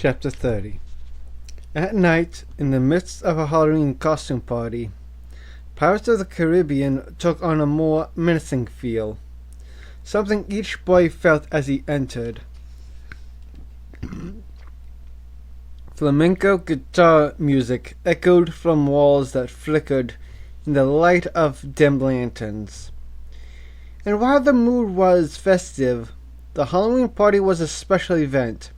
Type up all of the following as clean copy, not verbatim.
Chapter 30. At night, in the midst of a Halloween costume party, Pirates of the Caribbean took on a more menacing feel, something each boy felt as he entered. Flamenco guitar music echoed from walls that flickered in the light of dim lanterns. And while the mood was festive, the Halloween party was a special event,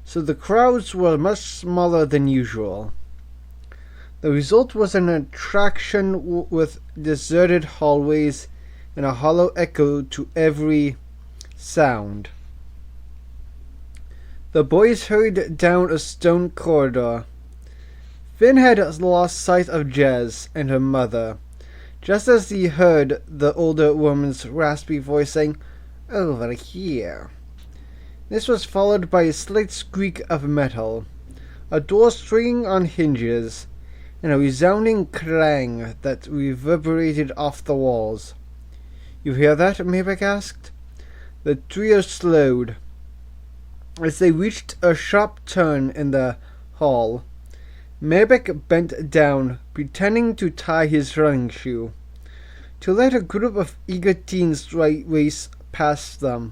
so the crowds were much smaller than usual. The result was an attraction with deserted hallways and a hollow echo to every sound. The boys hurried down a stone corridor. Finn had lost sight of Jez and her mother, just as he heard the older woman's raspy voice saying, "Over here." This was followed by a slight squeak of metal, a door swinging on hinges, and a resounding clang that reverberated off the walls. "You hear that?" Maybeck asked. The trio slowed. As they reached a sharp turn in the hall, Maybeck bent down, pretending to tie his running shoe, to let a group of eager teens race past them.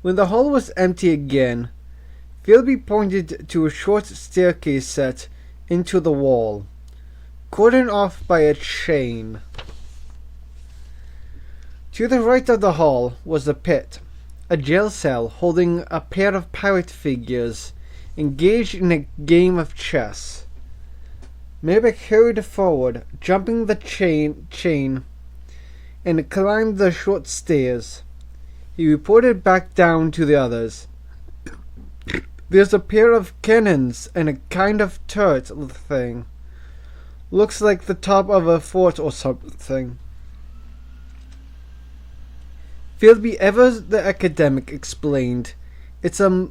When the hall was empty again, Philby pointed to a short staircase set into the wall, cordoned off by a chain. To the right of the hall was the pit, a jail cell holding a pair of pirate figures engaged in a game of chess. Maybeck hurried forward, jumping the chain, and climbed the short stairs. He reported back down to the others. "There's a pair of cannons and a kind of turret thing. Looks like the top of a fort or something." Philby Evers the academic explained, "It's a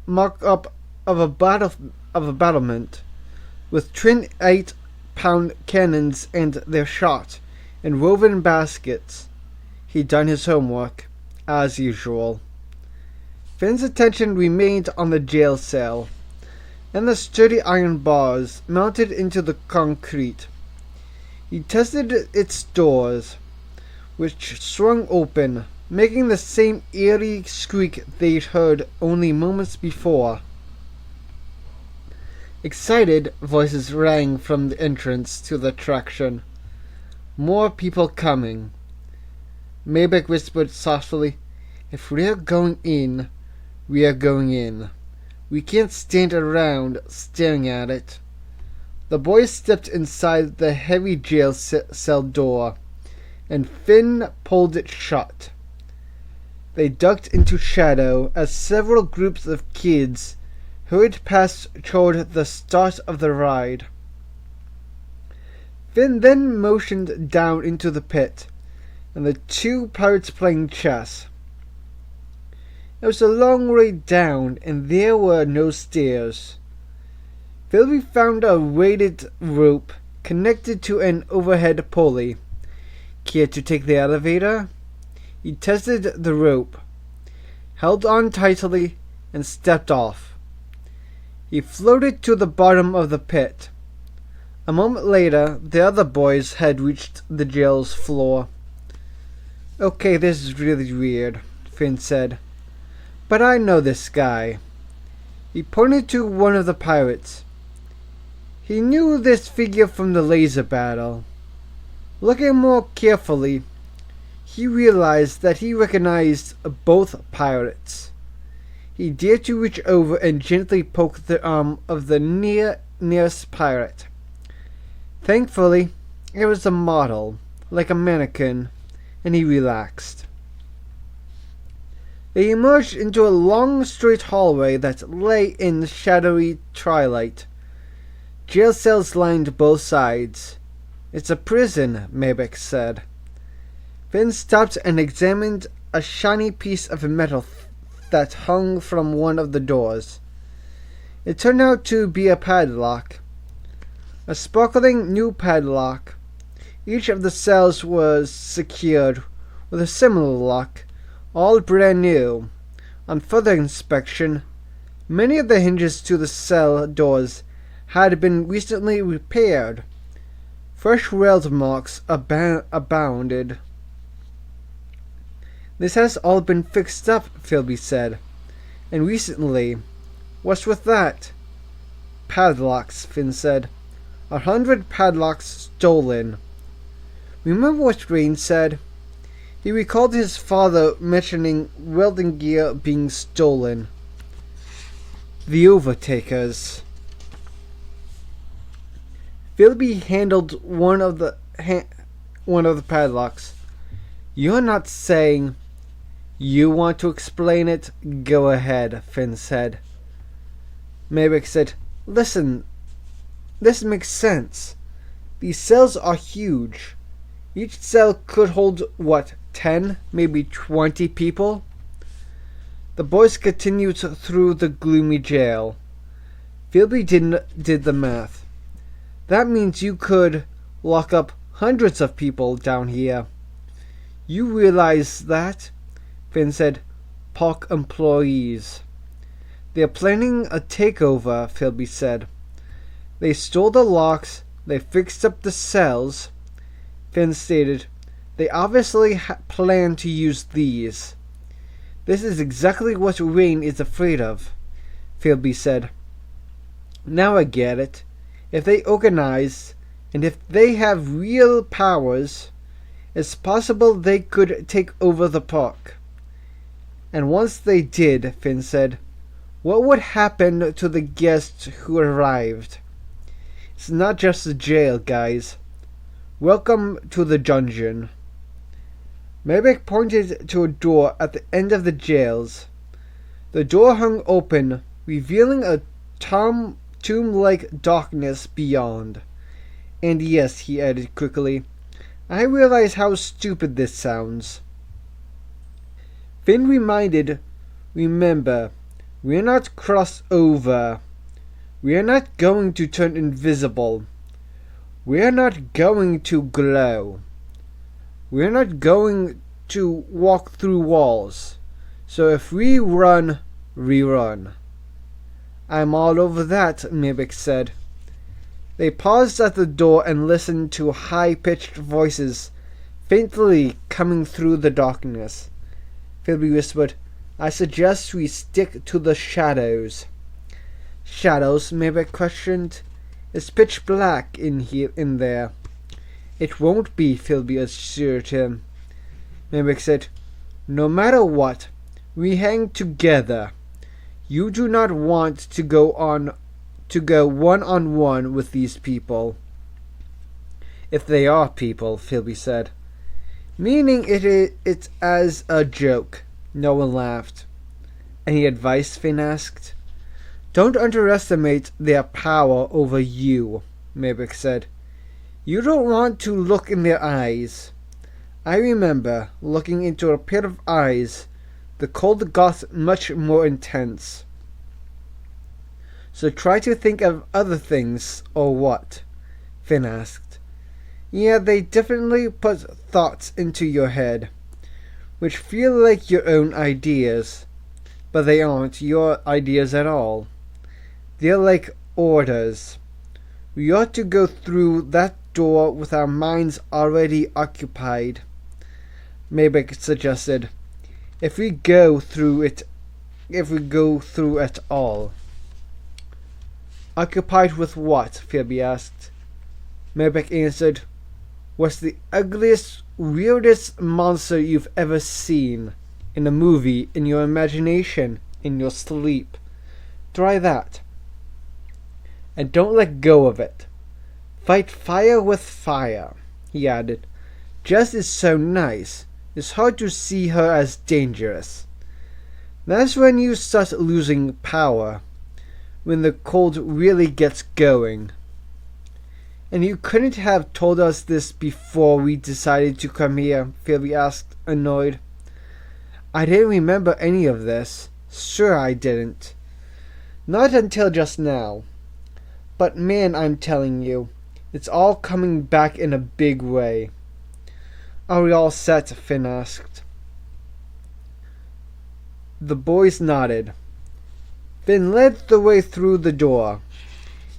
mock-up of a battlement, with twin 8-pound cannons and their shot, in woven baskets." He'd done his homework, as usual. Finn's attention remained on the jail cell, and the sturdy iron bars mounted into the concrete. He tested its doors, which swung open, making the same eerie squeak they'd heard only moments before. Excited voices rang from the entrance to the attraction. More people coming. Maybeck whispered softly, "If we're going in, we are going in. We can't stand around staring at it." The boys stepped inside the heavy jail cell door, and Finn pulled it shut. They ducked into shadow as several groups of kids hurried past toward the start of the ride. Finn then motioned down into the pit, and the two pirates playing chess. It was a long way down, and there were no stairs. Philby found a weighted rope connected to an overhead pulley. Care to take the elevator? He tested the rope, held on tightly, and stepped off. He floated to the bottom of the pit. A moment later, the other boys had reached the jail's floor. "Okay, this is really weird," Finn said. "But I know this guy." He pointed to one of the pirates. He knew this figure from the laser battle. Looking more carefully, he realized that he recognized both pirates. He dared to reach over and gently poke the arm of the nearest pirate. Thankfully, it was a model, like a mannequin, and he relaxed. They emerged into a long, straight hallway that lay in shadowy twilight. Jail cells lined both sides. "It's a prison," Maybeck said. Finn stopped and examined a shiny piece of metal that hung from one of the doors. It turned out to be a padlock. A sparkling new padlock. Each of the cells was secured with a similar lock, all brand new, On further inspection, many of the hinges to the cell doors had been recently repaired. Fresh weld marks abounded. "This has all been fixed up," Philby said. "And recently. What's with that?" "Padlocks," Finn said. 100 padlocks stolen. Remember what Rain said? He recalled his father mentioning welding gear being stolen. The Overtakers. Philby handled one of the padlocks. "You're not saying..." "You want to explain it? Go ahead," Finn said. Maybeck said, "Listen, this makes sense. These cells are huge. Each cell could hold, 10, maybe 20 people?" The boys continued through the gloomy jail. Philby did the math. "That means you could lock up hundreds of people down here." "You realize that?" Finn said. "Park employees." "They're planning a takeover," Philby said. "They stole the locks, they fixed up the cells," Finn stated. "They obviously plan to use these." "This is exactly what Rain is afraid of," Philby said. "Now I get it. If they organize, and if they have real powers, it's possible they could take over the park." "And once they did," Finn said, "what would happen to the guests who arrived? It's not just the jail, guys. Welcome to the dungeon." Maybeck pointed to a door at the end of the jails. The door hung open, revealing a tomb-like darkness beyond. "And yes," he added quickly, "I realize how stupid this sounds." Finn remember, we're not crossed over. We're not going to turn invisible. We're not going to glow. We're not going to walk through walls. So if we run, we run." "I'm all over that," Maybeck said. They paused at the door and listened to high-pitched voices faintly coming through the darkness. Philby whispered, "I suggest we stick to the shadows." "Shadows?" Maybeck questioned. "It's pitch black in there." "It won't be," Philby assured him. Maybeck said, "No matter what, we hang together. You do not want to go one-on-one with these people." "If they are people," Philby said. "Meaning it's as a joke." No one laughed. "Any advice?" Finn asked. "Don't underestimate their power over you," Maybeck said. "You don't want to look in their eyes. I remember looking into a pair of eyes. The cold got much more intense. So try to think of other things, or what?" Finn asked. "Yeah, they definitely put thoughts into your head, which feel like your own ideas, but they aren't your ideas at all. They're like orders. We ought to go through that door with our minds already occupied," Maybeck suggested. If we go through it at all." "Occupied with what?" Philby asked. Maybeck answered, "What's the ugliest, weirdest monster you've ever seen? In a movie, in your imagination, in your sleep. Try that. And don't let go of it. Fight fire with fire," he added. "Jess is so nice. It's hard to see her as dangerous. That's when you start losing power. When the cold really gets going." "And you couldn't have told us this before we decided to come here?" Philby asked, annoyed. "I didn't remember any of this. Sure I didn't. Not until just now. But man, I'm telling you, it's all coming back in a big way." "Are we all set?" Finn asked. The boys nodded. Finn led the way through the door,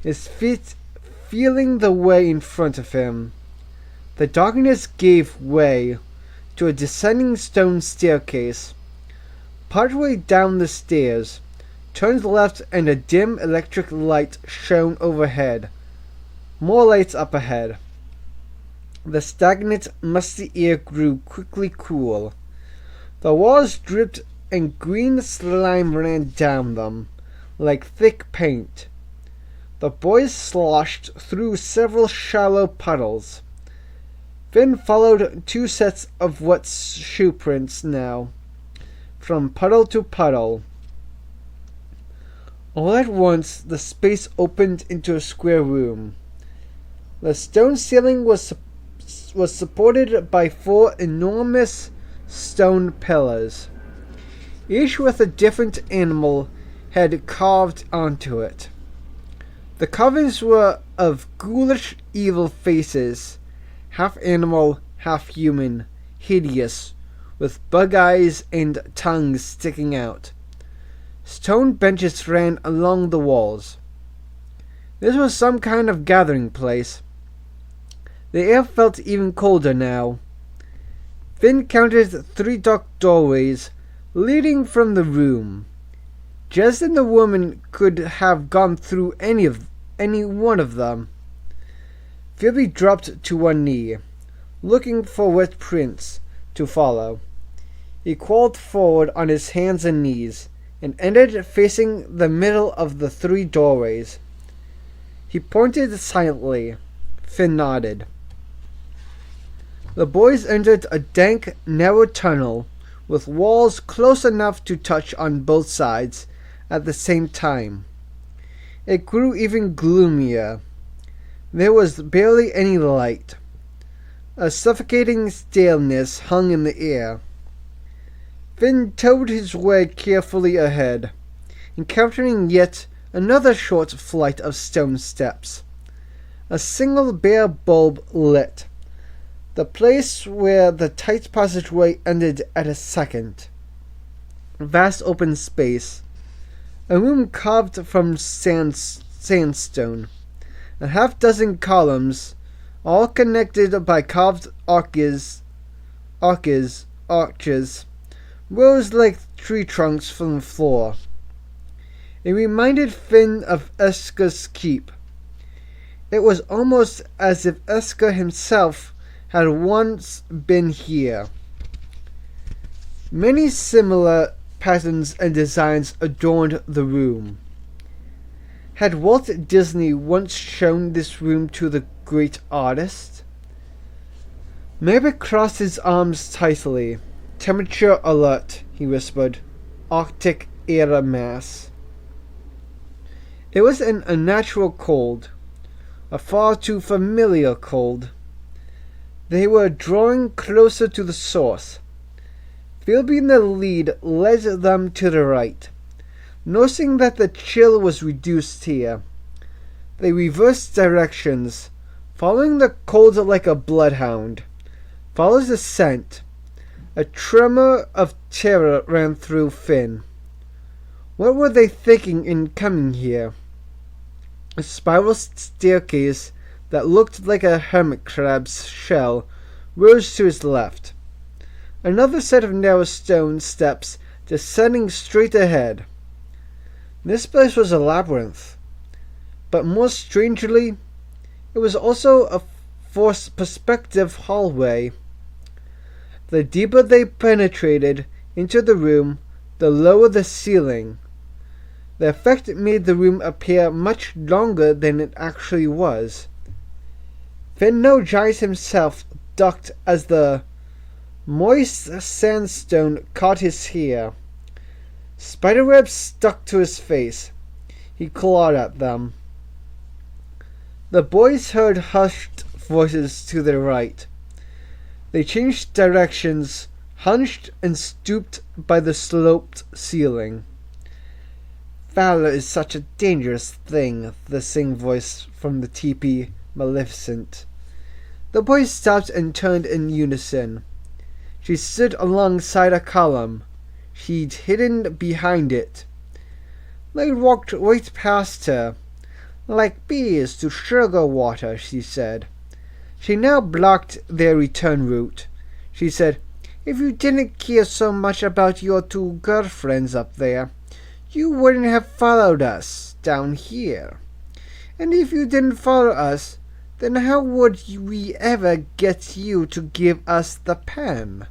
his feet feeling the way in front of him. The darkness gave way to a descending stone staircase. Partway down the stairs, turned left and a dim electric light shone overhead. More lights up ahead. The stagnant, musty air grew quickly cool. The walls dripped and green slime ran down them, like thick paint. The boys sloshed through several shallow puddles. Finn followed 2 sets of wet shoe prints now, from puddle to puddle. All at once, the space opened into a square room. The stone ceiling was supported by 4 enormous stone pillars, each with a different animal head carved onto it. The carvings were of ghoulish, evil faces, half animal, half human, hideous, with bug eyes and tongues sticking out. Stone benches ran along the walls. This was some kind of gathering place. The air felt even colder now. Finn counted 3 dark doorways leading from the room. Jez and the woman could have gone through any one of them. Phoebe dropped to one knee, looking for wet prints to follow. He crawled forward on his hands and knees, and ended facing the middle of the 3 doorways. He pointed silently. Finn nodded. The boys entered a dank, narrow tunnel with walls close enough to touch on both sides at the same time. It grew even gloomier. There was barely any light. A suffocating staleness hung in the air. Finn towed his way carefully ahead, encountering yet another short flight of stone steps. A single bare bulb lit the place where the tight passageway ended at a second. Vast open space. A room carved from sandstone. A half-dozen columns, all connected by carved arches, rose like tree trunks from the floor. It reminded Finn of Esca's keep. It was almost as if Esca himself had once been here. Many similar patterns and designs adorned the room. Had Walt Disney once shown this room to the great artist? Mabek crossed his arms tightly. Temperature alert, he whispered. Arctic air mass. It was an unnatural cold, a far too familiar cold. They were drawing closer to the source. Phoebe in the lead led them to the right, noticing that the chill was reduced here. They reversed directions, following the cold like a bloodhound. Followed the scent. A tremor of terror ran through Finn. What were they thinking in coming here? A spiral staircase that looked like a hermit crab's shell rose to his left. Another set of narrow stone steps descending straight ahead. This place was a labyrinth, but more strangely, it was also a forced perspective hallway. The deeper they penetrated into the room, the lower the ceiling. The effect made the room appear much longer than it actually was. Finn Giles himself ducked as the moist sandstone caught his hair. Spiderwebs stuck to his face. He clawed at them. The boys heard hushed voices to their right. They changed directions, hunched and stooped by the sloped ceiling. Valor is such a dangerous thing, the sing voice from the teepee, maleficent. The boys stopped and turned in unison. She stood alongside a column, she'd hidden behind it. They walked right past her, like bees to sugar water, she said. She now blocked their return route. She said, "If you didn't care so much about your two girlfriends up there, you wouldn't have followed us down here. And if you didn't follow us, then how would we ever get you to give us the pen?"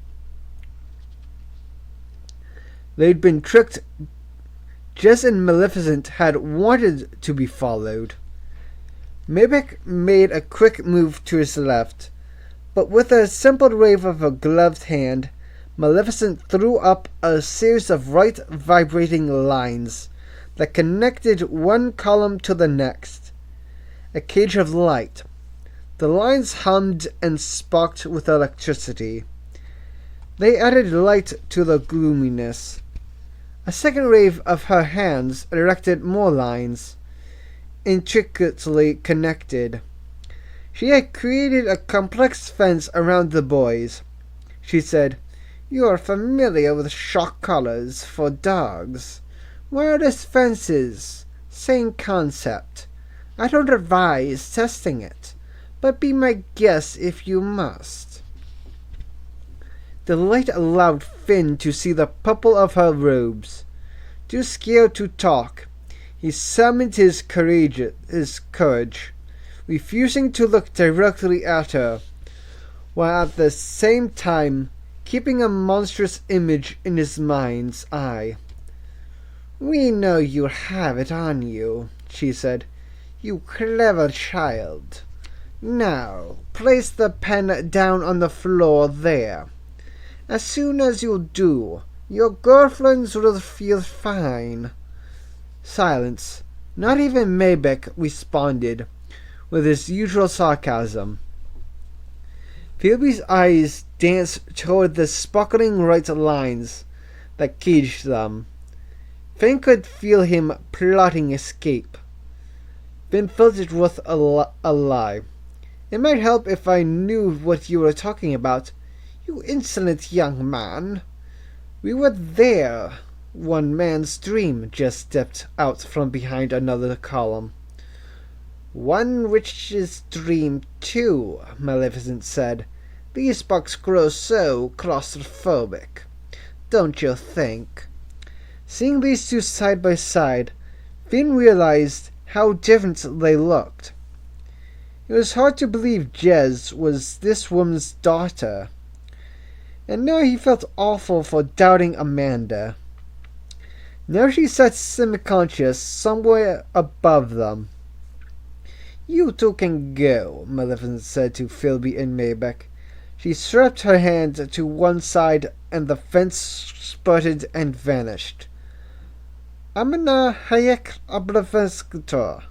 They'd been tricked. Jez and Maleficent had wanted to be followed. Maybec made a quick move to his left, but with a simple wave of her gloved hand, Maleficent threw up a series of bright vibrating lines that connected one column to the next. A cage of light. The lines hummed and sparked with electricity. They added light to the gloominess. A second wave of her hands erected more lines, intricately connected. She had created a complex fence around the boys. She said, "You are familiar with shock collars for dogs. Wireless fences, same concept. I don't advise testing it, but be my guest if you must." The light allowed Finn to see the purple of her robes. Too scared to talk, he summoned his courage, refusing to look directly at her, while at the same time keeping a monstrous image in his mind's eye. "We know you have it on you," she said. "You clever child. Now, place the pen down on the floor there. As soon as you do, your girlfriends will feel fine." Silence. Not even Maybec responded, with his usual sarcasm. Phoebe's eyes danced toward the sparkling white lines that caged them. Finn could feel him plotting escape. Finn felt it worth a lie. "It might help if I knew what you were talking about, you insolent young man. We were there." One man's dream just stepped out from behind another column. "One witch's dream, too," Maleficent said. "These books grow so claustrophobic, don't you think?" Seeing these two side by side, Finn realized how different they looked. It was hard to believe Jez was this woman's daughter. And now he felt awful for doubting Amanda. Now she sat semi-conscious somewhere above them. "You two can go," Maleficent said to Philby and Maybec. She swept her hand to one side and the fence sputtered and vanished. "Amina Hayek Ablavestor,"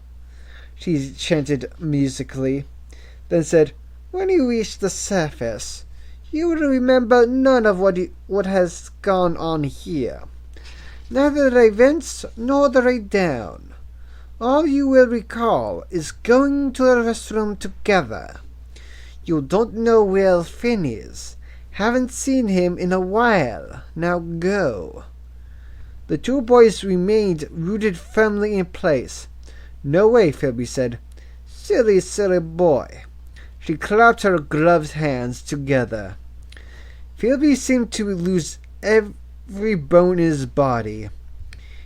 she chanted musically, then said, "When you reach the surface, you will remember none of what has gone on here. Neither the events nor the raid down. All you will recall is going to the restroom together. You don't know where Finn is. Haven't seen him in a while. Now go." The two boys remained rooted firmly in place. "No way," Phoebe said. "Silly, silly boy." She clapped her gloved hands together. Phoebe seemed to lose every bone in his body.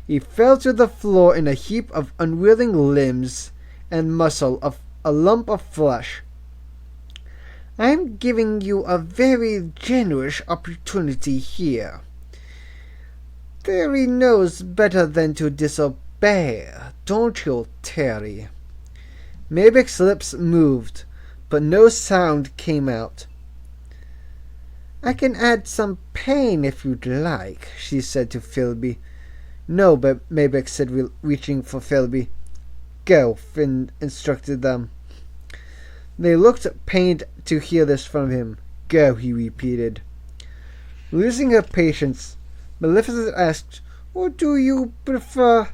He fell to the floor in a heap of unwilling limbs and muscle, of a lump of flesh. "I'm giving you a very generous opportunity here." "Terry knows better than to disobey, don't you, Terry?" Maybec's lips moved, but no sound came out. "I can add some pain if you'd like," she said to Philby. "No," but Maybec said, reaching for Philby. "Go," Finn instructed them. They looked pained to hear this from him. "Go," he repeated. Losing her patience, Maleficent asked, "Or do you prefer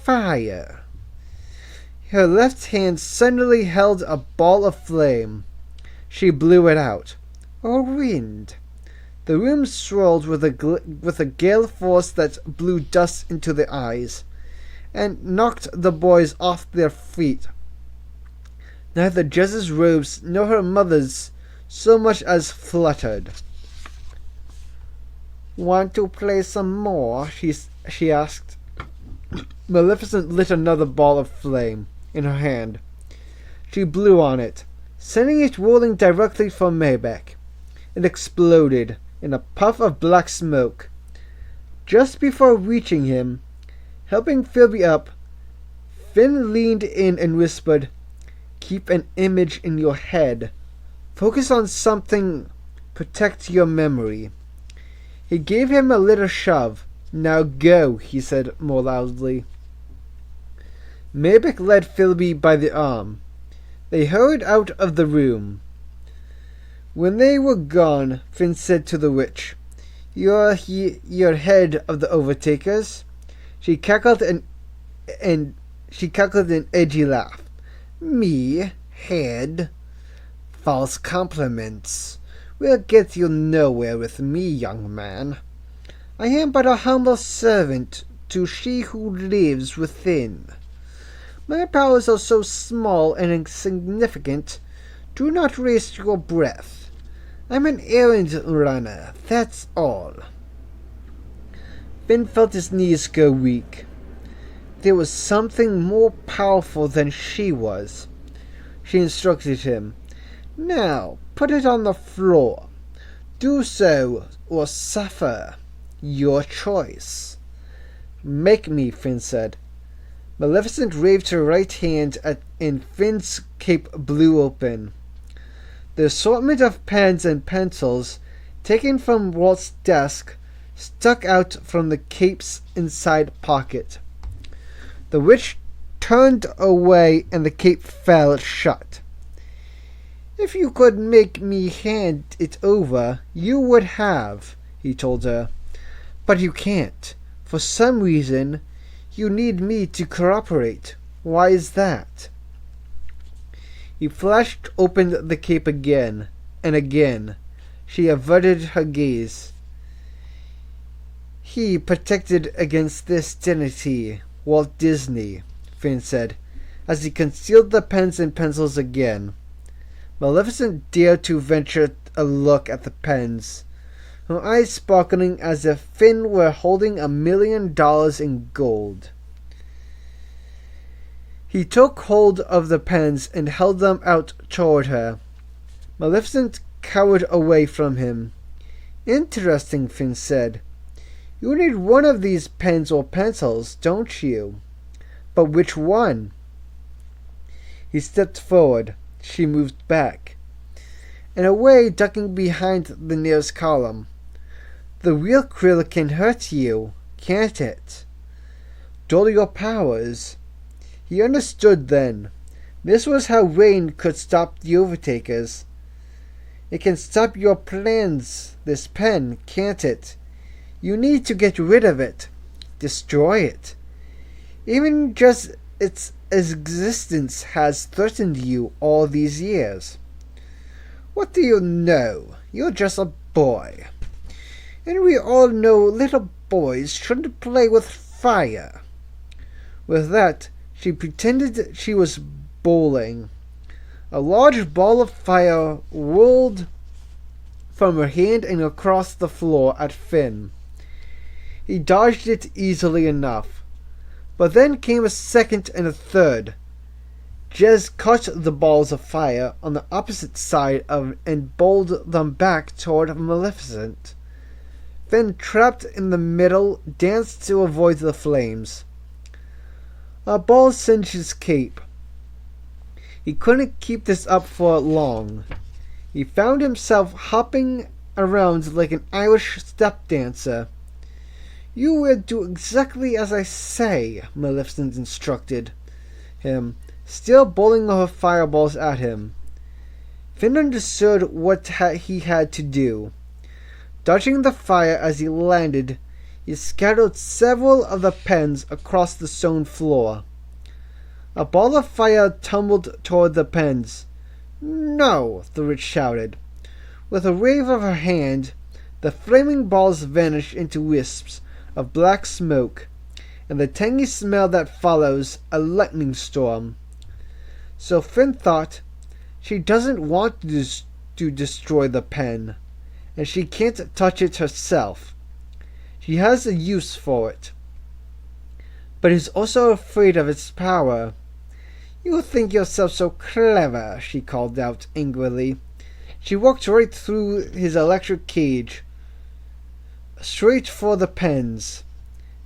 fire?" Her left hand suddenly held a ball of flame. She blew it out. "Or wind?" The room swirled with a gale force that blew dust into their eyes and knocked the boys off their feet. Neither Jess's robes nor her mother's so much as fluttered. "Want to play some more?" she asked. Maleficent lit another ball of flame in her hand. She blew on it, sending it rolling directly for Maybeck. It exploded in a puff of black smoke. Just before reaching him, helping Phoebe up, Finn leaned in and whispered, "Keep an image in your head. Focus on something. Protect your memory." He gave him a little shove. "Now go," he said more loudly. Maybeck led Philby by the arm. They hurried out of the room. When they were gone, Finn said to the witch, You're head of the Overtakers." She cackled an edgy laugh. "Me? Head? False compliments. Will get you nowhere with me, young man. I am but a humble servant to she who lives within. My powers are so small and insignificant, do not waste your breath. I'm an errand runner, that's all." Finn felt his knees go weak. There was something more powerful than she was. She instructed him, "Now, put it on the floor. Do so, or suffer. Your choice." "Make me," Finn said. Maleficent waved her right hand and Finn's cape blew open. The assortment of pens and pencils, taken from Walt's desk, stuck out from the cape's inside pocket. The witch turned away and the cape fell shut. "If you could make me hand it over, you would have," he told her. "But you can't. For some reason, you need me to cooperate. Why is that?" He flashed open the cape again, and again. She averted her gaze. "He protected against this, didn't he, Walt Disney?" Finn said, as he concealed the pens and pencils again. Maleficent dared to venture a look at the pens, her eyes sparkling as if Finn were holding $1 million in gold. He took hold of the pens and held them out toward her. Maleficent cowered away from him. "Interesting," Finn said. "You need one of these pens or pencils, don't you? But which one?" He stepped forward. She moved back, and away, ducking behind the nearest column. "The real krill can hurt you, can't it? Dull your powers." He understood then. This was how rain could stop the Overtakers. "It can stop your plans, this pen, can't it? You need to get rid of it. Destroy it. Even just its existence has threatened you all these years." "What do you know? You're just a boy. And we all know little boys shouldn't play with fire." With that, she pretended she was bowling. A large ball of fire rolled from her hand and across the floor at Finn. He dodged it easily enough, but then came a second and a third. Jez caught the balls of fire on the opposite side and bowled them back toward Maleficent. Finn, trapped in the middle, danced to avoid the flames. A ball singed his cape. He couldn't keep this up for long. He found himself hopping around like an Irish step dancer. "You will do exactly as I say," Maleficent instructed him, still bowling her fireballs at him. Finn understood what he had to do. Dodging the fire as he landed, he scattered several of the pens across the stone floor. A ball of fire tumbled toward the pens. "No!" the witch shouted. With a wave of her hand, The flaming balls vanished into wisps of black smoke, and the tangy smell that follows a lightning storm. So Finn thought, she doesn't want to destroy the pen, and she can't touch it herself. She has a use for it. But he's also afraid of its power. You think yourself so clever, she called out angrily. She walked right through his electric cage, straight for the pens.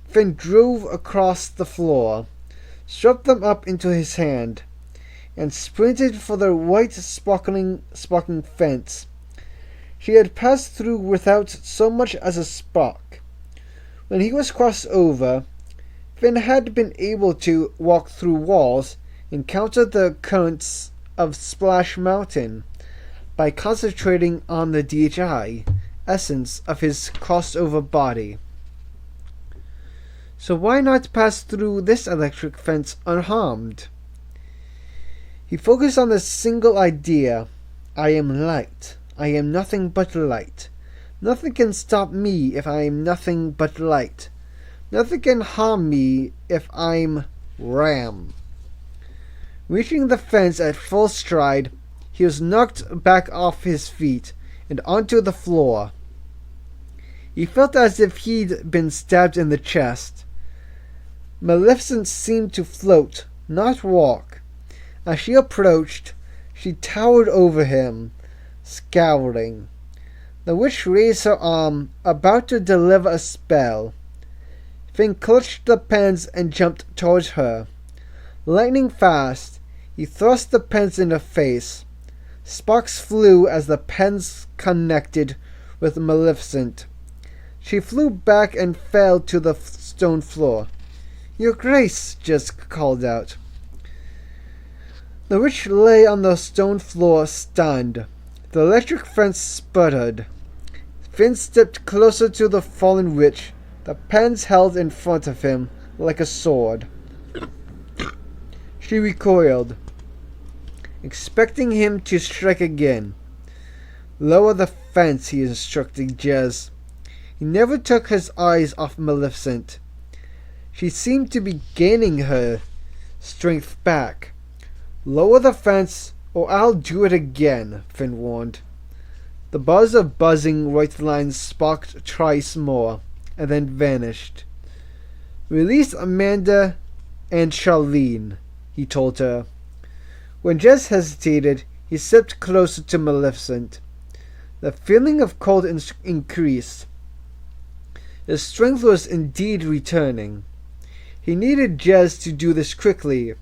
Finn drove across the floor, swept them up into his hand, and sprinted for the white sparkling fence. She had passed through without so much as a spark. When he was crossed over, Finn had been able to walk through walls and counter the currents of Splash Mountain by concentrating on the DHI essence of his crossed-over body. So why not pass through this electric fence unharmed? He focused on the single idea: I am light. I am nothing but light. Nothing can stop me if I am nothing but light. Nothing can harm me if I'm Ram. Reaching the fence at full stride, he was knocked back off his feet and onto the floor. He felt as if he'd been stabbed in the chest. Maleficent seemed to float, not walk. As she approached, she towered over him, scowling. The witch raised her arm, about to deliver a spell. Finn clutched the pens and jumped towards her. Lightning fast, he thrust the pens in her face. Sparks flew as the pens connected with Maleficent. She flew back and fell to the stone floor. "Your Grace," Jess called out. The witch lay on the stone floor, stunned. The electric fence sputtered. Finn stepped closer to the fallen witch, the pens held in front of him like a sword. She recoiled, expecting him to strike again. "Lower the fence," he instructed Jez. He never took his eyes off Maleficent. She seemed to be gaining her strength back. "Lower the fence, or I'll do it again," Finn warned. The buzz of buzzing white lines sparked twice more, and then vanished. "Release Amanda and Charlene," he told her. When Jess hesitated, he stepped closer to Maleficent. The feeling of cold increased. His strength was indeed returning. He needed Jess to do this quickly,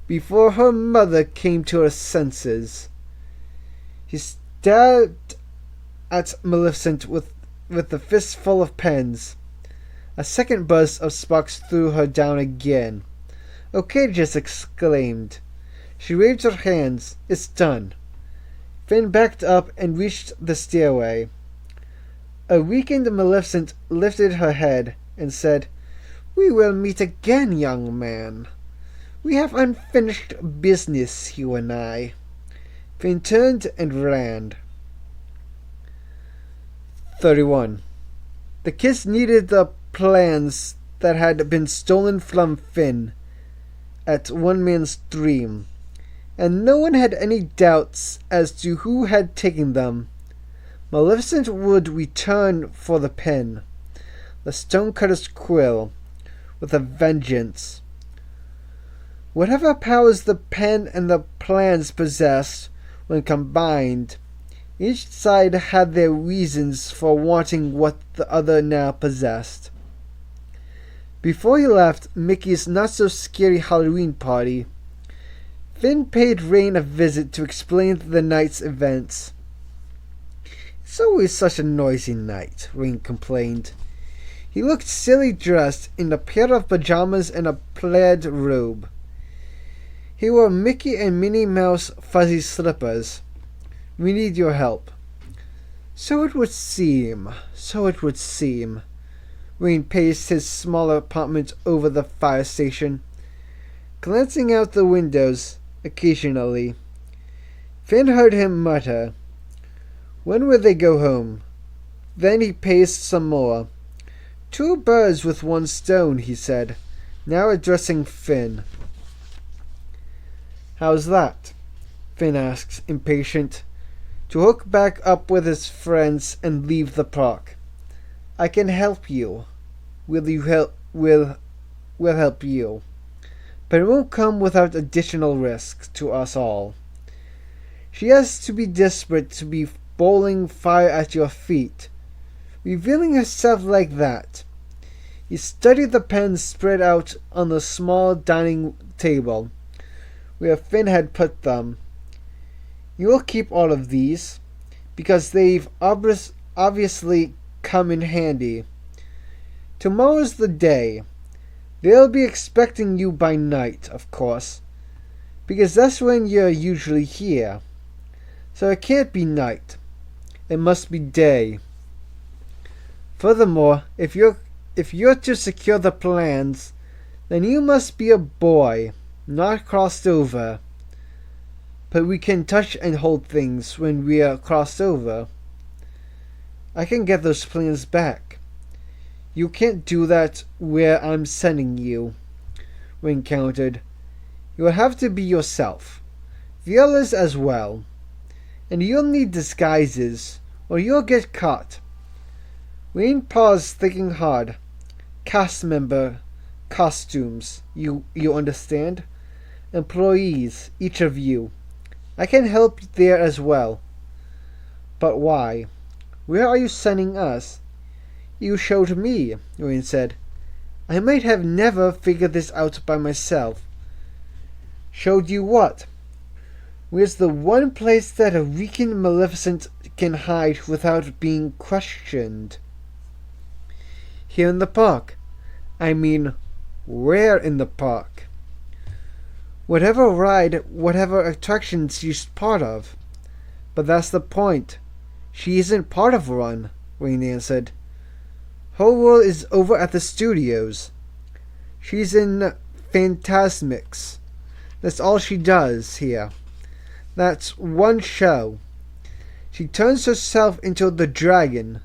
before her mother came to her senses. He stabbed at Maleficent with a fistful of pens. A second burst of sparks threw her down again. "Okay," Jess exclaimed. She waved her hands. "It's done." Finn backed up and reached the stairway. A weakened Maleficent lifted her head and said, "We will meet again, young man. We have unfinished business, you and I." Finn turned and ran. 31. The kids needed the plans that had been stolen from Finn at One Man's Dream, and no one had any doubts as to who had taken them. Maleficent would return for the pen, the Stonecutter's quill, with a vengeance. Whatever powers the pen and the plans possessed when combined, each side had their reasons for wanting what the other now possessed. Before he left Mickey's not-so-scary Halloween party, Finn paid Rain a visit to explain the night's events. "It's always such a noisy night," Rain complained. He looked silly dressed in a pair of pajamas and a plaid robe. He wore Mickey and Minnie Mouse fuzzy slippers. "We need your help." So it would seem. Rain paced his small apartment over the fire station, glancing out the windows occasionally. Finn heard him mutter, "When will they go home?" Then he paced some more. "Two birds with one stone," he said, now addressing Finn. "How's that?" Finn asked, impatient, to hook back up with his friends and leave the park. "I can help you. We'll help you. But it won't come without additional risk to us all. She has to be desperate to be bowling fire at your feet, revealing herself like that." He studied the pens spread out on the small dining table, where Finn had put them. "You will keep all of these, because they've obviously come in handy. Tomorrow's the day. They'll be expecting you by night, of course, because that's when you're usually here. So it can't be night. It must be day. Furthermore, if you're to secure the plans, then you must be a boy, not crossed over. But we can touch and hold things when we are crossed over. I can get those plans back. You can't do that where I'm sending you." Wayne countered. "You'll have to be yourself. The others as well. And you'll need disguises, or you'll get caught." Wayne paused, thinking hard. "Cast member costumes, you understand? Employees, each of you. I can help there as well." "But why? Where are you sending us?" "You showed me," Wayne said. "I might have never figured this out by myself." "Showed you what?" "Where's the one place that a reeking Maleficent can hide without being questioned?" "Here in the park. I mean, where in the park?" "Whatever ride, whatever attraction she's part of." "But that's the point. She isn't part of one," Wayne answered. "Her world is over at the studios. She's in Phantasmics. That's all she does here. That's one show. She turns herself into the dragon.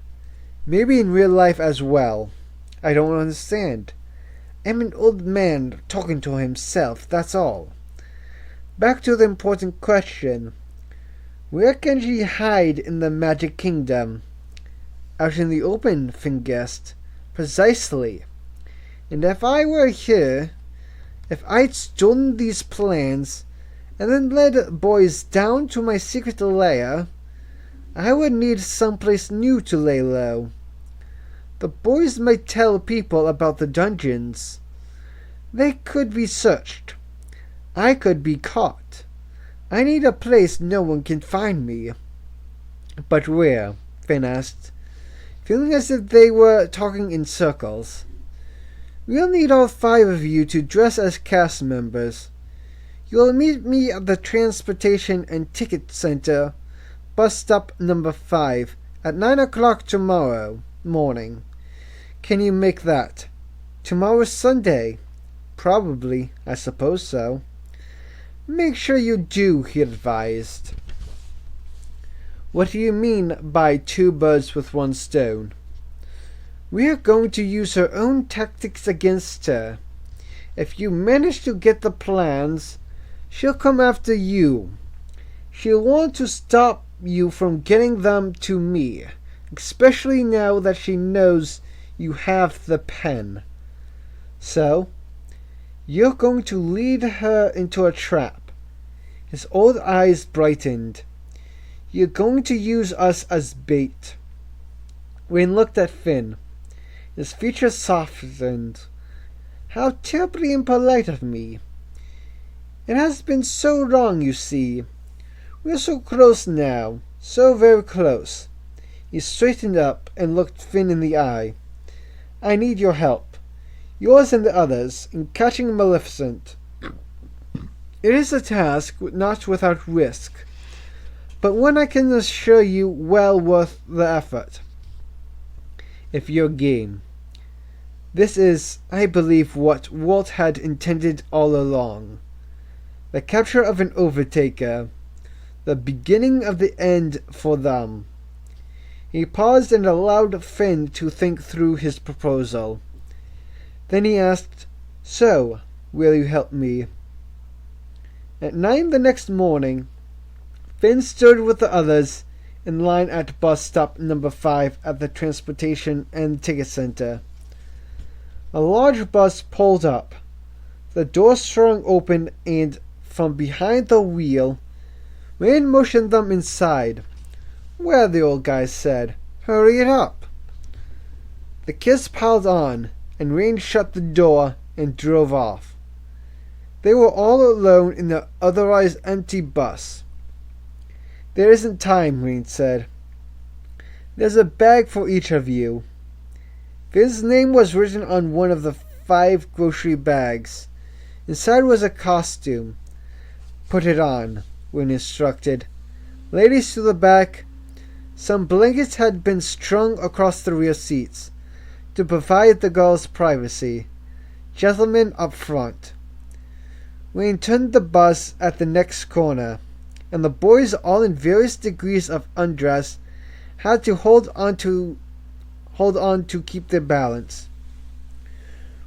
Maybe in real life as well. I don't understand. I'm an old man talking to himself, that's all. Back to the important question. Where can she hide in the Magic Kingdom?" "Out in the open," Finn guessed. "Precisely. And if I were here, if I'd stolen these plans, and then led boys down to my secret lair, I would need someplace new to lay low. The boys might tell people about the dungeons. They could be searched. I could be caught. I need a place no one can find me." "But where?" Finn asked, feeling as if they were talking in circles. "We'll need all 5 of you to dress as cast members. You'll meet me at the Transportation and Ticket Center, bus stop number 5, at 9 o'clock tomorrow morning. Can you make that? Tomorrow's Sunday." "Probably. I suppose so." "Make sure you do," he advised. "What do you mean by 2 birds with one stone?" "We're going to use her own tactics against her. If you manage to get the plans, she'll come after you. She'll want to stop you from getting them to me, especially now that she knows you have the pen. So, you're going to lead her into a trap." His old eyes brightened. "You're going to use us as bait." Wayne looked at Finn. His features softened. "How terribly impolite of me. It has been so long, you see. We're so close now, so very close." He straightened up and looked Finn in the eye. "I need your help, yours and the others, in catching Maleficent. It is a task not without risk, but one I can assure you well worth the effort. If you're game. This is, I believe, what Walt had intended all along. The capture of an overtaker. The beginning of the end for them." He paused and allowed Finn to think through his proposal. Then he asked, "So, will you help me?" At 9 the next morning, Finn stood with the others in line at bus stop number 5 at the transportation and ticket center. A large bus pulled up. The door swung open, and from behind the wheel, Wayne motioned them inside. "Well," the old guy said, "hurry it up." The kids piled on, and Wayne shut the door and drove off. They were all alone in the otherwise empty bus. "There isn't time," Wayne said. "There's a bag for each of you." Finn's name was written on one of the 5 grocery bags. Inside was a costume. "Put it on," Wayne instructed. "Ladies to the back." Some blankets had been strung across the rear seats to provide the girls' privacy. "Gentlemen up front." Wayne turned the bus at the next corner, and the boys, all in various degrees of undress, had to hold on to keep their balance.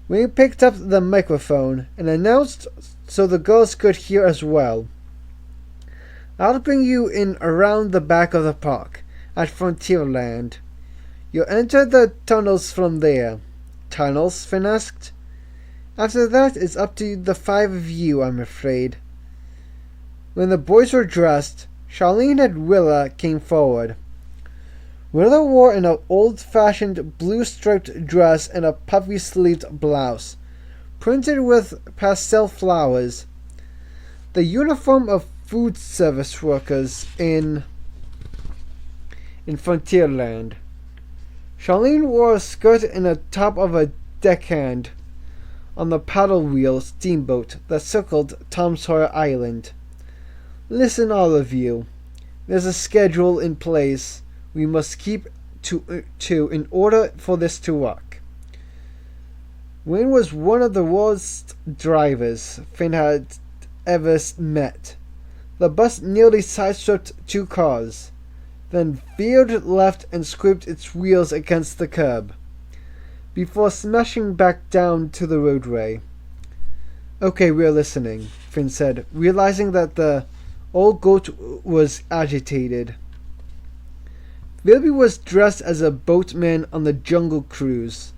Wayne picked up the microphone and announced so the girls could hear as well. "I'll bring you in around the back of the park at Frontierland. You'll enter the tunnels from there." "Tunnels?" Finn asked. "After that, it's up to the 5 of you, I'm afraid." When the boys were dressed, Charlene and Willa came forward. Willa wore an old-fashioned blue-striped dress and a puffy-sleeved blouse, printed with pastel flowers, the uniform of food service workers in Frontierland. Charlene wore a skirt and the top of a deckhand on the paddle wheel steamboat that circled Tom Sawyer Island. "Listen, all of you. There's a schedule in place we must keep to in order for this to work." Wayne was one of the worst drivers Finn had ever met. The bus nearly sideswept 2 cars, then veered left and scraped its wheels against the curb, before smashing back down to the roadway. "Okay, we're listening," Finn said, realizing that the old goat was agitated. Philby was dressed as a boatman on the Jungle Cruise.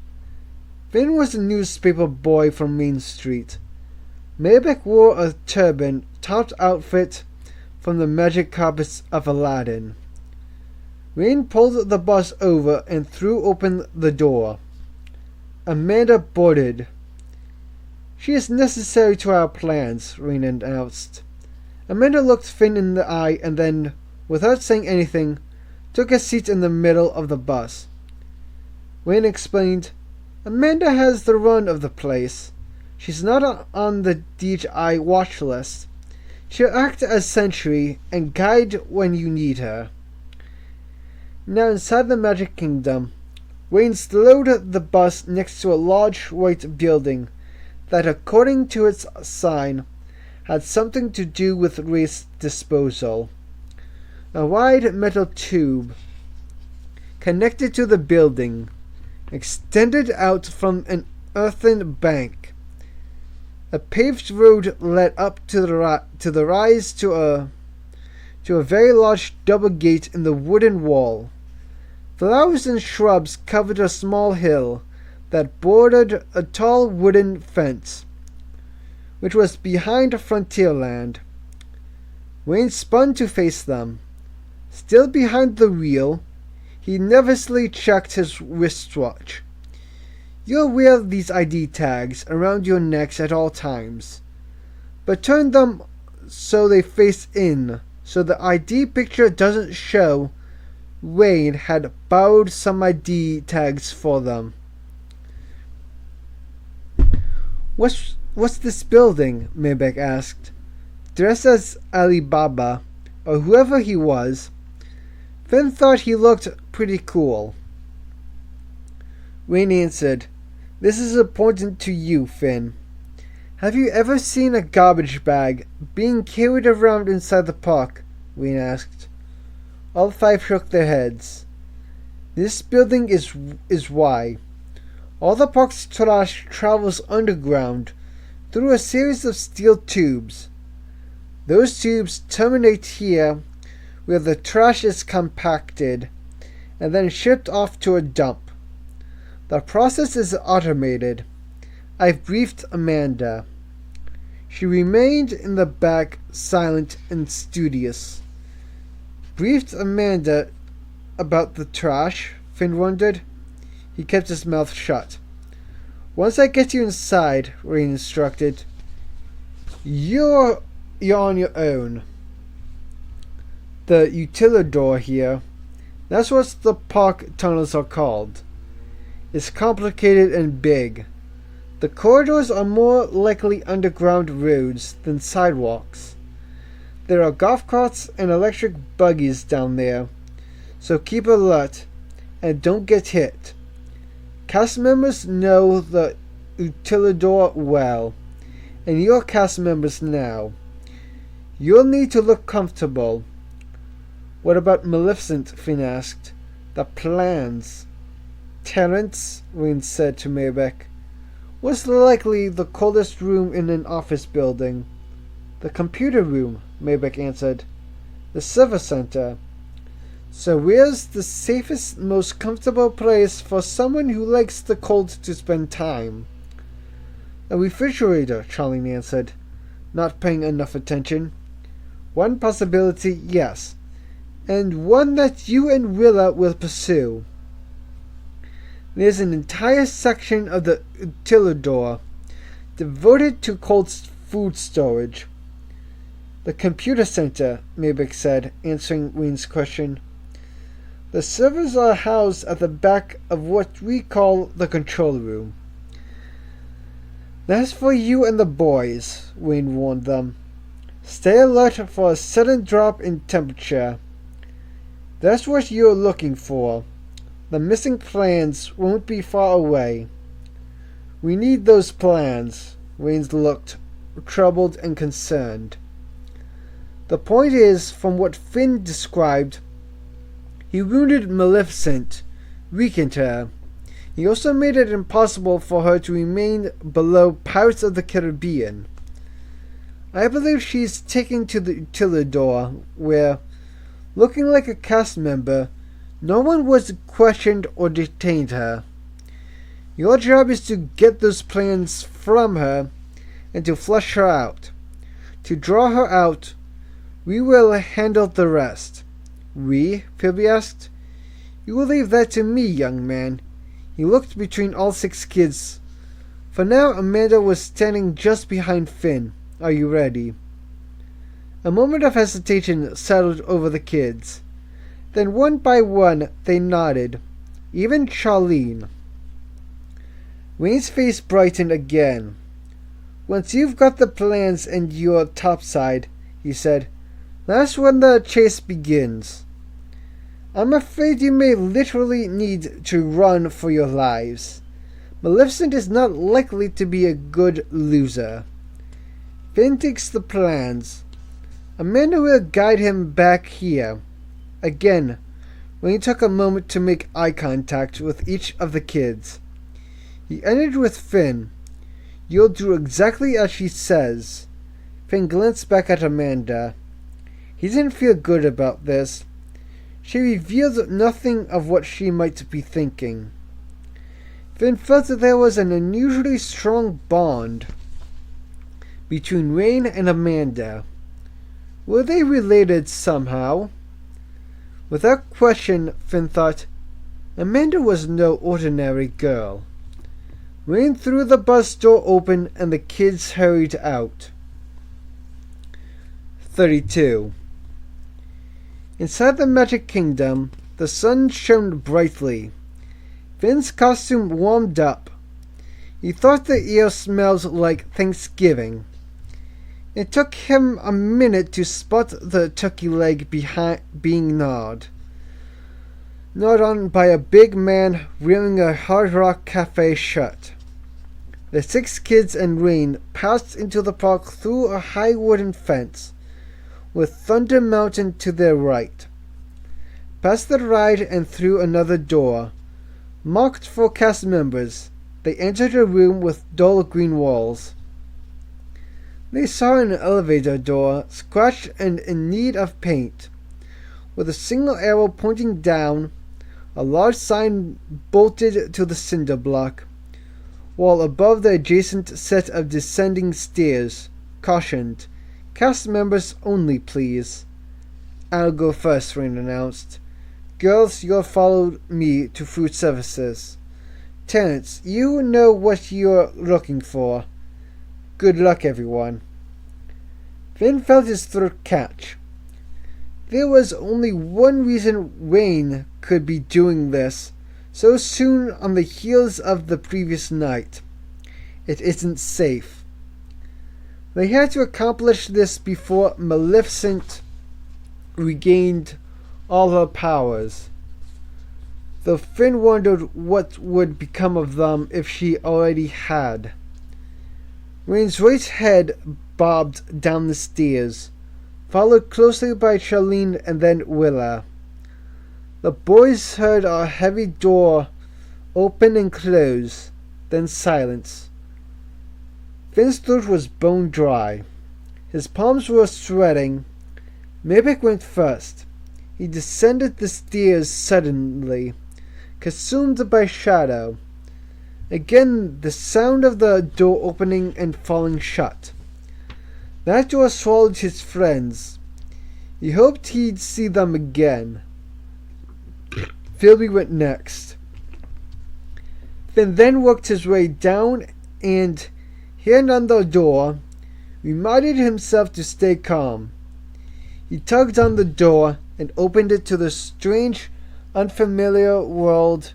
Finn was a newspaper boy from Main Street. Maybeck wore a turban-topped outfit from the magic carpets of Aladdin. Wayne pulled the bus over and threw open the door. Amanda boarded. "She is necessary to our plans," Wayne announced. Amanda looked Finn in the eye and then, without saying anything, took a seat in the middle of the bus. Wayne explained, "Amanda has the run of the place. She's not on the DHI watch list. She'll act as sentry and guide when you need her." Now inside the Magic Kingdom, Wayne slowed the bus next to a large white building that, according to its sign, had something to do with waste disposal. A wide metal tube, connected to the building, extended out from an earthen bank. A paved road led up to the rise to a very large double gate in the wooden wall. Flowers and shrubs covered a small hill that bordered a tall wooden fence, which was behind Frontierland. Wayne spun to face them. Still behind the wheel, he nervously checked his wristwatch. "You'll wear these ID tags around your necks at all times, but turn them so they face in, so the ID picture doesn't show Wayne had borrowed some ID tags for them." What's this building?" Maybeck asked. Dressed as Ali Baba, or whoever he was, Finn thought he looked pretty cool. Wayne answered, "This is important to you, Finn. Have you ever seen a garbage bag being carried around inside the park?" Wayne asked. All 5 shook their heads. This building is why. All the park's trash travels underground through a series of steel tubes. Those tubes terminate here where the trash is compacted and then shipped off to a dump. The process is automated. I've briefed Amanda. She remained in the back, silent and studious. Briefed Amanda about the trash? Finn wondered. He kept his mouth shut. Once I get you inside, Rain instructed, you're on your own. The utilidor here, that's what the park tunnels are called. It's complicated and big. The corridors are more likely underground roads than sidewalks. There are golf carts and electric buggies down there, so keep alert and don't get hit. Cast members know the utilidor well, and you're cast members now. You'll need to look comfortable. What about Maleficent? Finn asked. The plans. Terence, Wayne said to Maybeck. What's likely the coldest room in an office building? The computer room, Maybeck answered. The server center. So where's the safest, most comfortable place for someone who likes the cold to spend time? A refrigerator, Charlie answered, not paying enough attention. One possibility, yes, and one that you and Willa will pursue. There's an entire section of the utilidor devoted to cold food storage. The computer center, Maybeck said, answering Wayne's question. The servers are housed at the back of what we call the control room. That's for you and the boys, Wayne warned them. Stay alert for a sudden drop in temperature. That's what you're looking for. The missing plans won't be far away. We need those plans. Wayne looked troubled and concerned. The point is, from what Finn described, he wounded Maleficent, weakened her. He also made it impossible for her to remain below Pirates of the Caribbean. I believe she's taken to the utilidor, where, looking like a cast member, no one was questioned or detained her. Your job is to get those plans from her and to flush her out. To draw her out, we will handle the rest. We? Phoebe asked. You will leave that to me, young man. He looked between all 6 kids. For now, Amanda was standing just behind Finn. Are you ready? A moment of hesitation settled over the kids. Then one by one they nodded, even Charlene. Wayne's face brightened again. Once you've got the plans and you're topside, he said, that's when the chase begins. I'm afraid you may literally need to run for your lives. Maleficent is not likely to be a good loser. Finn takes the plans. Amanda will guide him back here. Again, Wayne took a moment to make eye contact with each of the kids. He ended with Finn. You'll do exactly as she says. Finn glanced back at Amanda. He didn't feel good about this. She revealed nothing of what she might be thinking. Finn felt that there was an unusually strong bond between Rain and Amanda. Were they related somehow? Without question, Finn thought, Amanda was no ordinary girl. Rain threw the bus door open and the kids hurried out. 32. Inside the Magic Kingdom, the sun shone brightly. Finn's costume warmed up. He thought the air smelled like Thanksgiving. It took him a minute to spot the turkey leg being gnawed on by a big man wearing a Hard Rock Cafe shirt. The 6 kids and Rain passed into the park through a high wooden fence, with Thunder Mountain to their right. past the ride and through another door, marked for cast members. They entered a room with dull green walls. They saw an elevator door, scratched and in need of paint. With a single arrow pointing down, a large sign bolted to the cinder block, while above the adjacent set of descending stairs cautioned, "Cast members only, please." "I'll go first," Rain announced. "Girls, you'll follow me to food services. Terrence, you know what you're looking for. Good luck, everyone." Finn felt his throat catch. There was only one reason Wayne could be doing this so soon on the heels of the previous night. It isn't safe. They had to accomplish this before Maleficent regained all her powers, though Finn wondered what would become of them if she already had. Rain's right head bobbed down the stairs, followed closely by Charlene and then Willa. The boys heard a heavy door open and close, then silence. Finn's throat was bone dry. His palms were sweating. Mabek went first. He descended the stairs suddenly, consumed by shadow. Again the sound of the door opening and falling shut. That door swallowed his friends. He hoped he'd see them again. Philby went next. Finn then worked his way down and, hand on the door, reminded himself to stay calm. He tugged on the door and opened it to the strange, unfamiliar world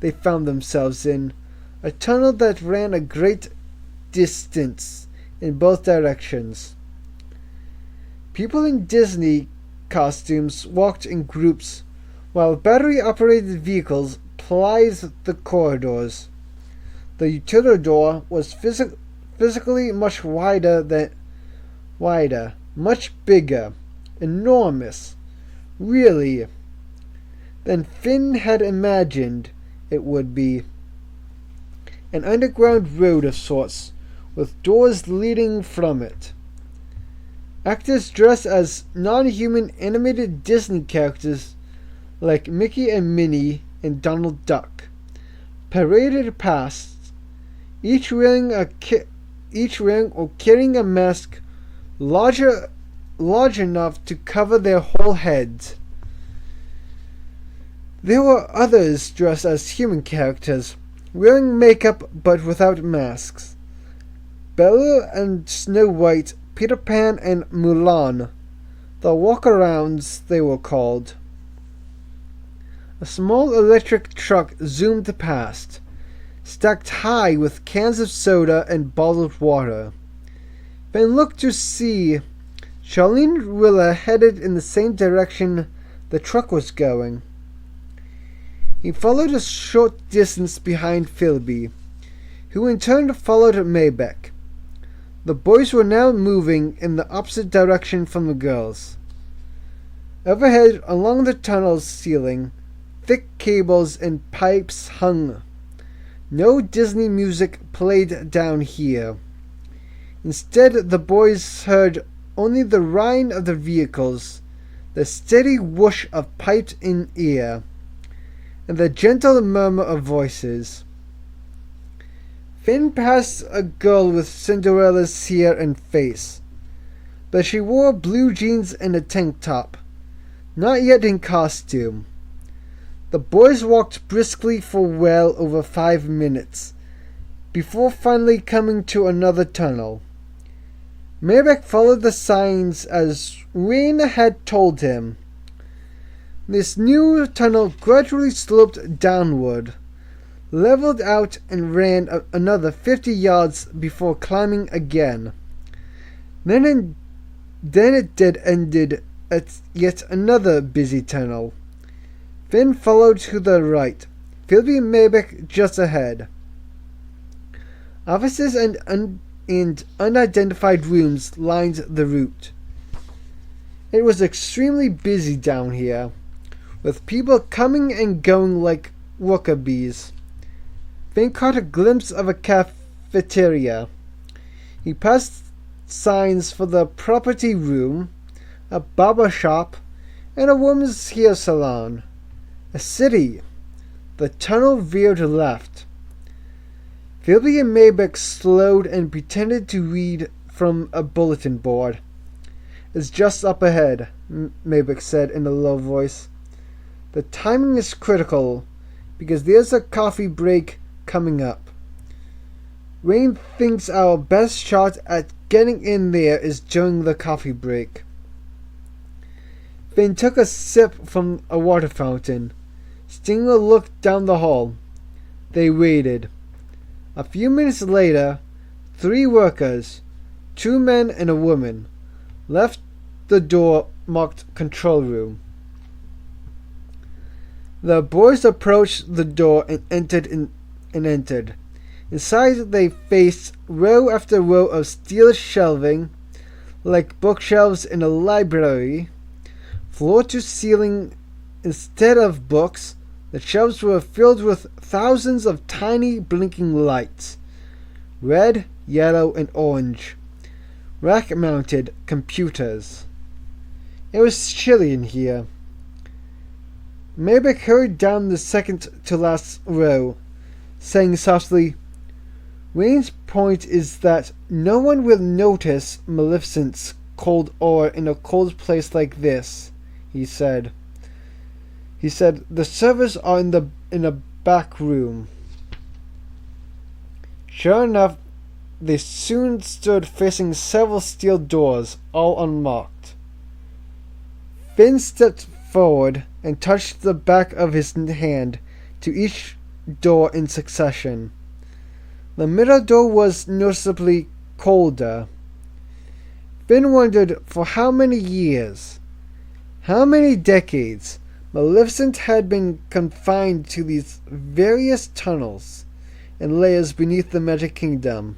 they found themselves in, a tunnel that ran a great distance in both directions. People in Disney costumes walked in groups, while battery-operated vehicles plied the corridors. The utility door was physically much much bigger, enormous, really, than Finn had imagined it would be. An underground road of sorts, with doors leading from it. Actors dressed as non-human animated Disney characters like Mickey and Minnie and Donald Duck paraded past, each wearing or carrying a mask large enough to cover their whole heads. There were others dressed as human characters, wearing makeup but without masks. Bella and Snow White, Peter Pan and Mulan, the walk-arounds they were called. A small electric truck zoomed past, stacked high with cans of soda and bottled water. Ben looked to see Charlene and Willa headed in the same direction the truck was going. He followed a short distance behind Philby, who in turn followed Maybeck. The boys were now moving in the opposite direction from the girls. Overhead, along the tunnel's ceiling, thick cables and pipes hung. No Disney music played down here. Instead, the boys heard only the whine of the vehicles, the steady whoosh of pipes in ear, and the gentle murmur of voices. Finn passed a girl with Cinderella's hair and face, but she wore blue jeans and a tank top, not yet in costume. The boys walked briskly for well over 5 minutes, before finally coming to another tunnel. Maybeck followed the signs as Rain had told him. This new tunnel gradually sloped downward, leveled out and ran another 50 yards before climbing again. Then it dead-ended at yet another busy tunnel. Finn followed to the right, Philby and Maybeck just ahead. Offices and unidentified rooms lined the route. It was extremely busy down here. with people coming and going like worker bees. Finn caught a glimpse of a cafeteria. He passed signs for the property room, a barber shop, and a woman's hair salon. A city. The tunnel veered left. Phoebe and Maybeck slowed and pretended to read from a bulletin board. "It's just up ahead," Maybeck said in a low voice. "The timing is critical, because there's a coffee break coming up. Wayne thinks our best shot at getting in there is during the coffee break." Finn took a sip from a water fountain. Stinger looked down the hall. They waited. A few minutes later, 3 workers, 2 men and a woman, left the door marked control room. The boys approached the door and entered. Inside they faced row after row of steel shelving, like bookshelves in a library. Floor to ceiling, instead of books, the shelves were filled with thousands of tiny blinking lights. Red, yellow, and orange. Rack-mounted computers. It was chilly in here. Maybeck hurried down the second-to-last row, saying softly, "Wayne's point is that no one will notice Maleficent's cold aura in a cold place like this," he said. "The servers are in a back room." Sure enough, they soon stood facing several steel doors, all unmarked. Finn stepped forward and touched the back of his hand to each door in succession. The middle door was noticeably colder. Finn wondered for how many years, how many decades, Maleficent had been confined to these various tunnels and layers beneath the Magic Kingdom.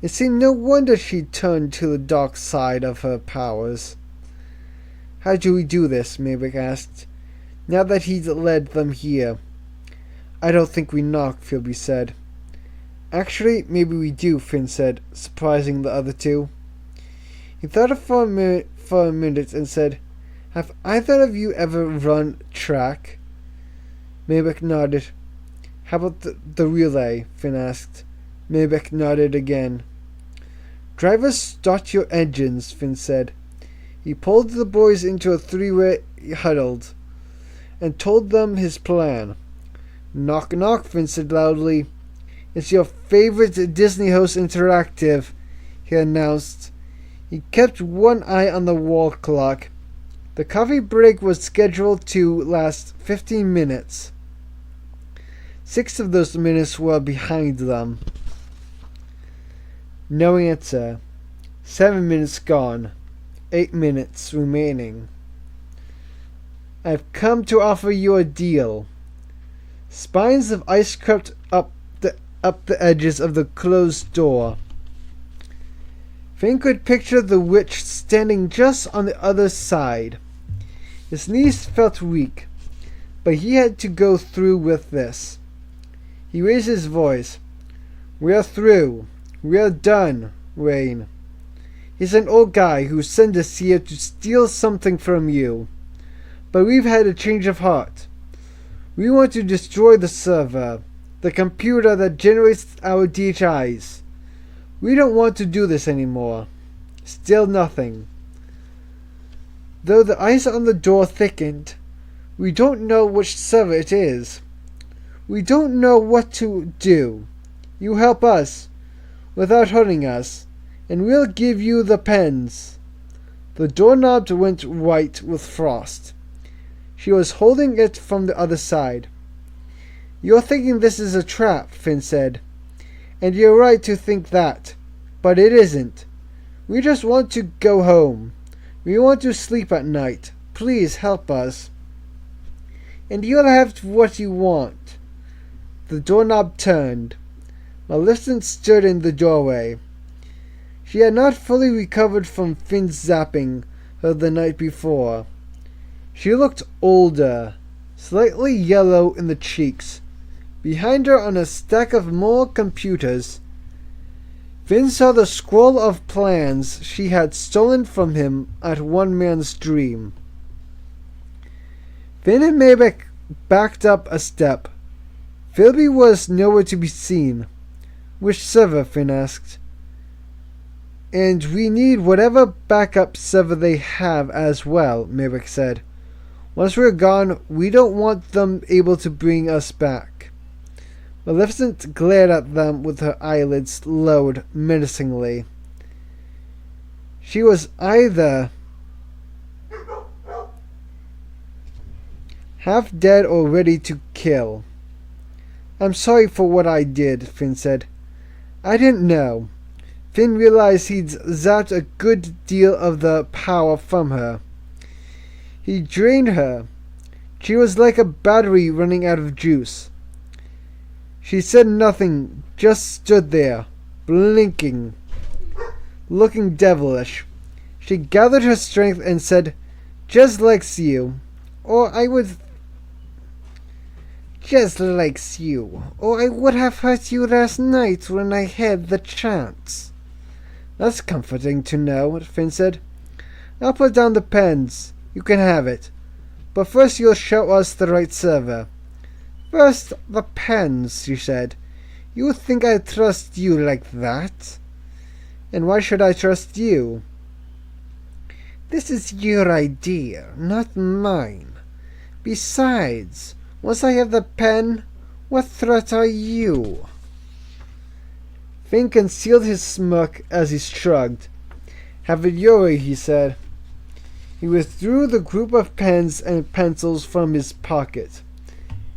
It seemed no wonder she turned to the dark side of her powers. "How do we do this?" Maybeck asked, "now that he's led them here?" "I don't think we knock," Phoebe said. "Actually, maybe we do," Finn said, surprising the other two. He thought for a minute and said, "Have either of you ever run track?" Maybeck nodded. "How about the relay?" Finn asked. Maybeck nodded again. "Drivers, start your engines," Finn said. He pulled the boys into a 3-way huddled and told them his plan. "Knock, knock," Finn said loudly. "It's your favorite Disney host interactive," he announced. He kept one eye on the wall clock. The coffee break was scheduled to last 15 minutes. 6 of those minutes were behind them. No answer. 7 minutes gone. 8 minutes remaining. "I've come to offer you a deal." Spines of ice crept up the edges of the closed door. Finn could picture the witch standing just on the other side. His knees felt weak, but he had to go through with this. He raised his voice. "We're through. We're done, Wayne. He's an old guy who sent us here to steal something from you. But we've had a change of heart. We want to destroy the server, the computer that generates our DHIs. We don't want to do this anymore. Still nothing." Though the ice on the door thickened, "We don't know which server it is. We don't know what to do. You help us, without hurting us, and we'll give you the pens." The doorknob went white with frost. She was holding it from the other side. "You're thinking this is a trap," Finn said. "And you're right to think that. But it isn't. We just want to go home. We want to sleep at night. Please help us. And you'll have what you want." The doorknob turned. Maleficent stood in the doorway. She had not fully recovered from Finn's zapping her the night before. She looked older, slightly yellow in the cheeks. Behind her on a stack of more computers, Finn saw the scroll of plans she had stolen from him at One Man's Dream. Finn and Maybeck backed up a step. Philby was nowhere to be seen. "Which server?" Finn asked. "And we need whatever backup server they have as well," Maybeck said. "Once we're gone, we don't want them able to bring us back." Maleficent glared at them with her eyelids lowered menacingly. She was either half dead or ready to kill. "I'm sorry for what I did," Finn said. "I didn't know." Finn realized he'd zapped a good deal of the power from her. He drained her. She was like a battery running out of juice. She said nothing, just stood there, blinking, looking devilish. She gathered her strength and said, "Just likes you. Or I would have hurt you last night when I had the chance." "That's comforting to know," Finn said. "I'll put down the pens. You can have it. But first you'll show us the right server." "First, the pens," she said. "You think I trust you like that?" "And why should I trust you?" "This is your idea, not mine. Besides, once I have the pen, what threat are you?" Finn concealed his smirk as he shrugged. "Have it your way," he said. He withdrew the group of pens and pencils from his pocket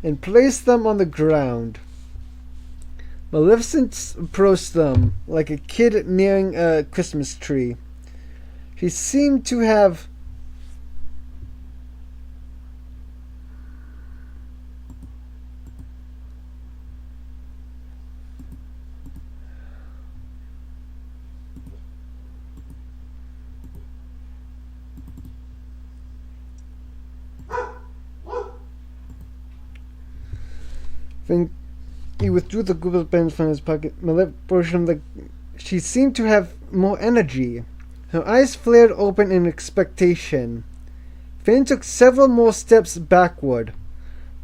and placed them on the ground. Maleficent approached them like a kid nearing a Christmas tree. She seemed to have He withdrew the group of pens from his pocket. She seemed to have more energy. Her eyes flared open in expectation. Finn took several more steps backward,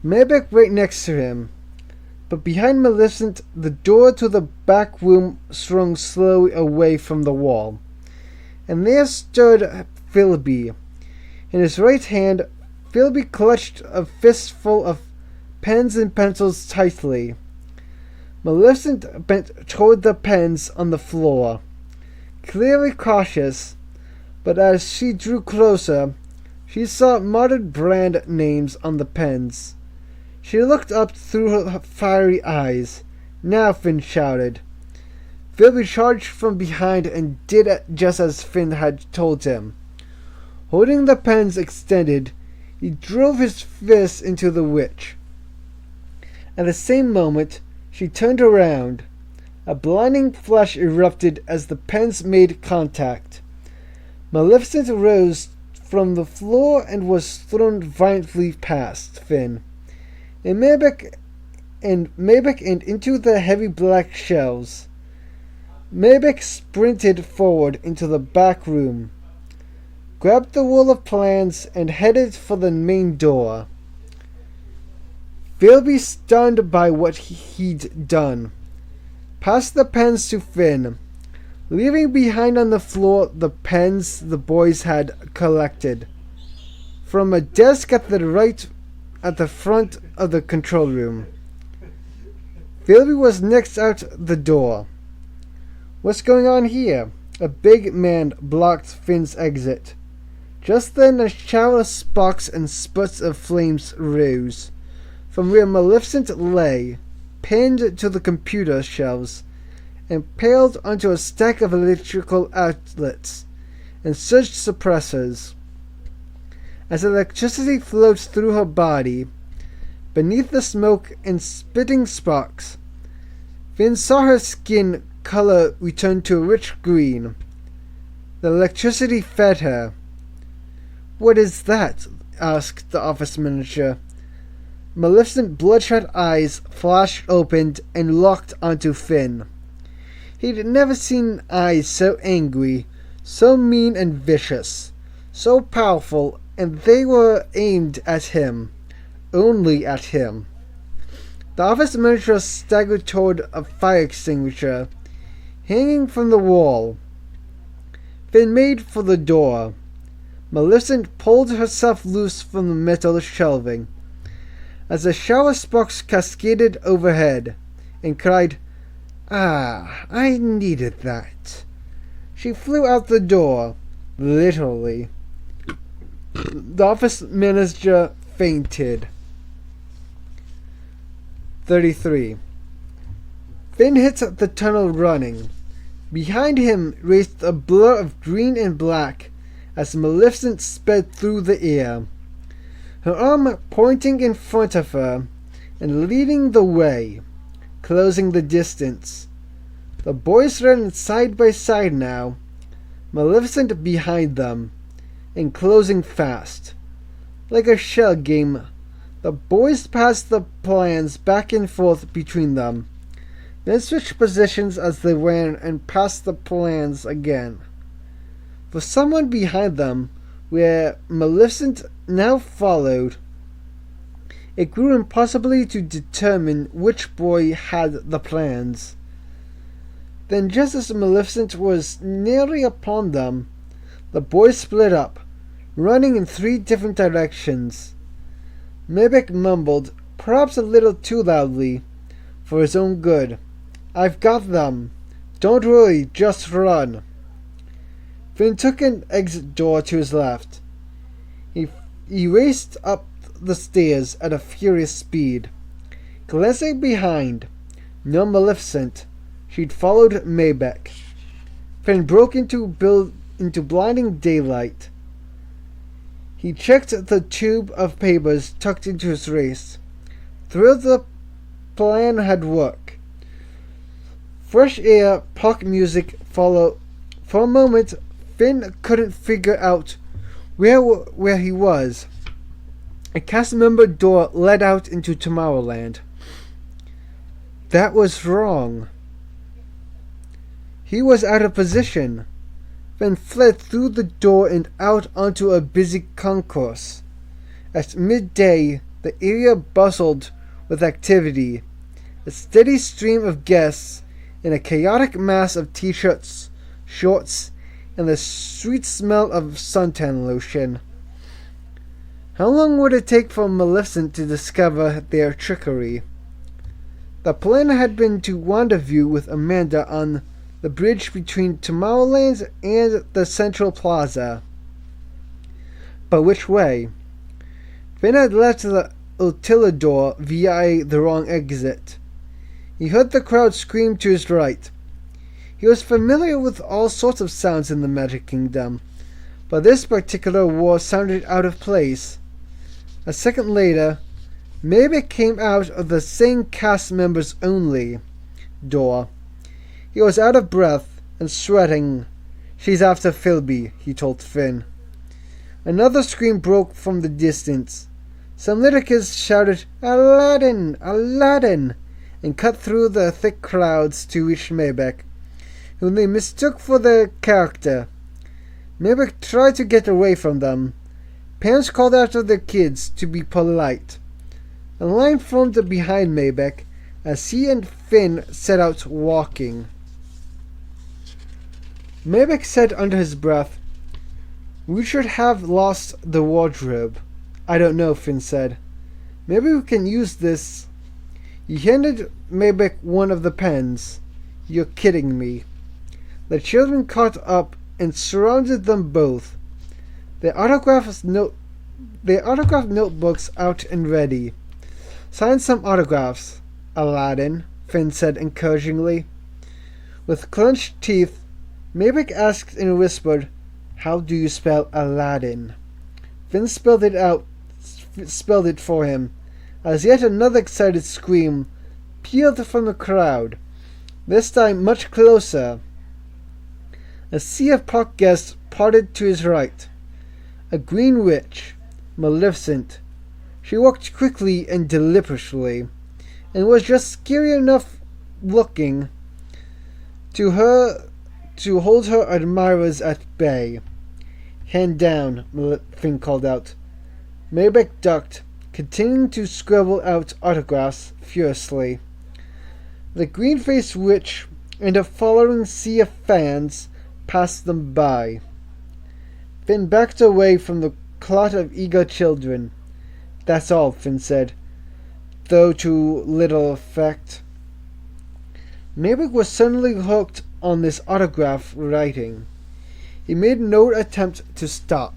Maybeck right next to him. But behind Maleficent, the door to the back room swung slowly away from the wall. And there stood Philby. In his right hand, Philby clutched a fistful of pens and pencils tightly. Maleficent bent toward the pens on the floor, clearly cautious, but as she drew closer, she saw muttered brand names on the pens. She looked up through her fiery eyes. "Now," Finn shouted. Philby charged from behind and did just as Finn had told him. Holding the pens extended, he drove his fist into the witch. At the same moment, she turned around. A blinding flash erupted as the pens made contact. Maleficent rose from the floor and was thrown violently past Finn, and Maybeck and into the heavy black shelves. Maybeck sprinted forward into the back room, grabbed the roll of plans, and headed for the main door. Philby, stunned by what he'd done, passed the pens to Finn, leaving behind on the floor the pens the boys had collected from a desk at the front of the control room. Philby was next out the door. "What's going on here?" A big man blocked Finn's exit. Just then a shower of sparks and spurts of flames rose from where Maleficent lay, pinned to the computer shelves, impaled onto a stack of electrical outlets and surge suppressors. As electricity flowed through her body, beneath the smoke and spitting sparks, Finn saw her skin color return to a rich green. The electricity fed her. "What is that?" asked the office manager. Maleficent bloodshot eyes flashed open and locked onto Finn. He'd never seen eyes so angry, so mean and vicious, so powerful, and they were aimed at him. Only at him. The office manager staggered toward a fire extinguisher, hanging from the wall. Finn made for the door. Maleficent pulled herself loose from the metal shelving, as a shower of sparks cascaded overhead, and cried, "Ah, I needed that." She flew out the door, literally. The office manager fainted. 33. Finn hit the tunnel running. Behind him raced a blur of green and black as Maleficent sped through the air, her arm pointing in front of her and leading the way, closing the distance. The boys ran side by side now, Maleficent behind them, and closing fast. Like a shell game, the boys passed the plans back and forth between them, then switched positions as they ran and passed the plans again. For someone behind them, where Maleficent now followed, it grew impossibly to determine which boy had the plans. Then, just as Maleficent was nearly upon them, the boys split up, running in 3 different directions. Maybec mumbled, perhaps a little too loudly, for his own good, "I've got them. Don't worry, just run." Finn took an exit door to his left. He raced up the stairs at a furious speed. Glancing behind, no Maleficent. She'd followed Maybec. Finn broke into blinding daylight. He checked the tube of papers tucked into his wrist. Thrilled the plan had worked. Fresh air, park music followed. For a moment, Finn couldn't figure out where he was. A cast member door led out into Tomorrowland. That was wrong. He was out of position. Finn fled through the door and out onto a busy concourse. At midday, the area bustled with activity. A steady stream of guests and a chaotic mass of t-shirts, shorts, and the sweet smell of suntan lotion. How long would it take for Maleficent to discover their trickery? The plan had been to rendezvous with Amanda on the bridge between Tomorrowland and the Central Plaza. But which way? Finn had left the Utilidor via the wrong exit. He heard the crowd scream to his right. He was familiar with all sorts of sounds in the Magic Kingdom, but this particular roar sounded out of place. A second later, Maybec came out of the same cast members only door. He was out of breath and sweating. "She's after Philby," he told Finn. Another scream broke from the distance. Some little kids shouted, "Aladdin! Aladdin!" and cut through the thick crowds to reach Maybec, whom they mistook for their character. Maybec tried to get away from them. Parents called after their kids to be polite. A line formed behind Maybec as he and Finn set out walking. Maybec said under his breath, "We should have lost the wardrobe." "I don't know," Finn said. "Maybe we can use this." He handed Maybec one of the pens. "You're kidding me." The children caught up and surrounded them both, their autograph notebooks out and ready. "Sign some autographs, Aladdin," Finn said encouragingly. With clenched teeth, Maybec asked in a whisper, "How do you spell Aladdin?" Finn spelled it for him, as yet another excited scream pealed from the crowd, this time much closer. A sea of park guests parted to his right. A green witch, Maleficent. She walked quickly and deliberately, and was just scary enough looking to hold her admirers at bay. "Hand down," Finn called out. Maybeck ducked, continuing to scribble out autographs furiously. The green-faced witch and a following sea of fans passed them by. Finn backed away from the clot of eager children. "That's all," Finn said, though to little effect. Maybeck was suddenly hooked on this autograph writing. He made no attempt to stop.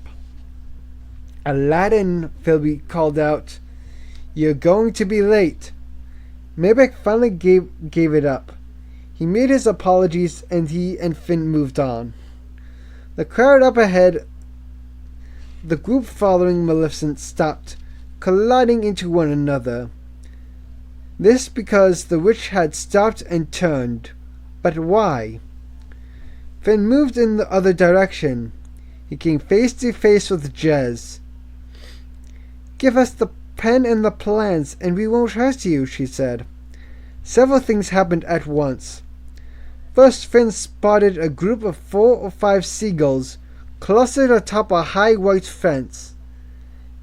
"Aladdin," Philby called out. "You're going to be late." Maybeck finally gave it up. He made his apologies, and he and Finn moved on. The crowd up ahead, the group following Maleficent, stopped, colliding into one another. This because the witch had stopped and turned. But why? Finn moved in the other direction. He came face to face with Jez. "Give us the pen and the plans, and we won't hurt you," she said. Several things happened at once. First, Finn spotted a group of 4 or 5 seagulls clustered atop a high white fence.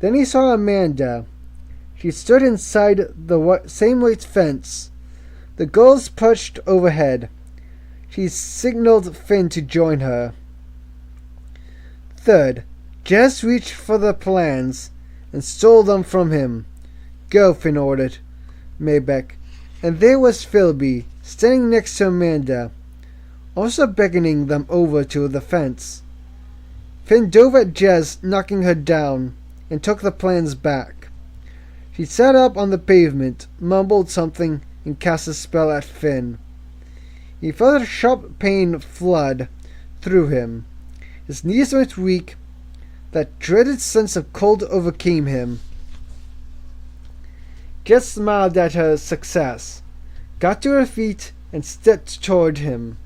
Then he saw Amanda. She stood inside the same white fence. The gulls perched overhead. She signaled Finn to join her. Third, Jez reached for the plans and stole them from him. "Go," Finn ordered Maybeck, and there was Philby, standing next to Amanda, also beckoning them over to the fence. Finn dove at Jez, knocking her down, and took the plans back. She sat up on the pavement, mumbled something, and cast a spell at Finn. He felt a sharp pain flood through him. His knees went weak. That dreaded sense of cold overcame him. Jess smiled at her success, got to her feet, and stepped toward him.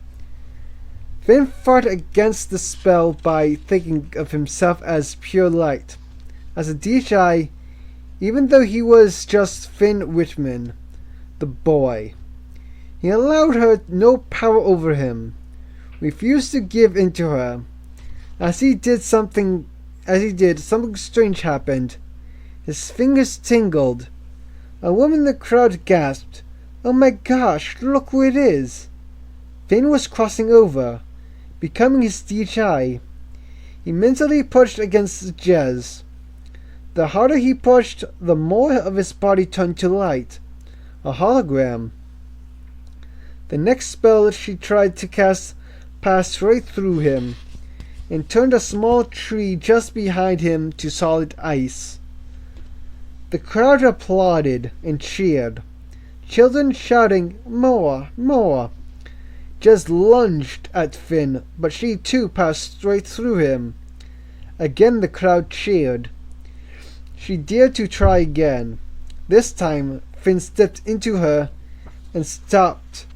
Finn fought against the spell by thinking of himself as pure light, as a DHI, even though he was just Finn Whitman, the boy. He allowed her no power over him, refused to give in to her. As he did, something strange happened. His fingers tingled. A woman in the crowd gasped, "Oh my gosh, look who it is!" Finn was crossing over, becoming his DHI. He mentally pushed against Jez. The harder he pushed, the more of his body turned to light, a hologram. The next spell she tried to cast passed right through him, and turned a small tree just behind him to solid ice. The crowd applauded and cheered, children shouting, "More, more!" Jez lunged at Finn, but she too passed straight through him. Again the crowd cheered. She dared to try again. This time Finn stepped into her and stopped.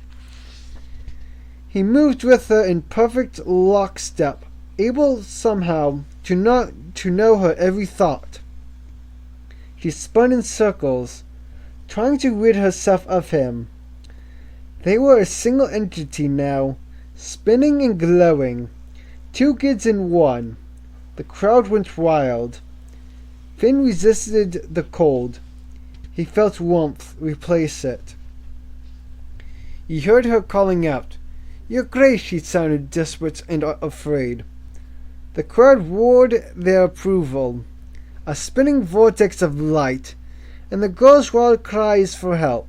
He moved with her in perfect lockstep, able somehow to know her every thought. She spun in circles, trying to rid herself of him. They were a single entity now, spinning and glowing, 2 kids in one. The crowd went wild. Finn resisted the cold. He felt warmth replace it. He heard her calling out, "Your Grace!" She sounded desperate and afraid. The crowd roared their approval, a spinning vortex of light, and the girls' wild cries for help.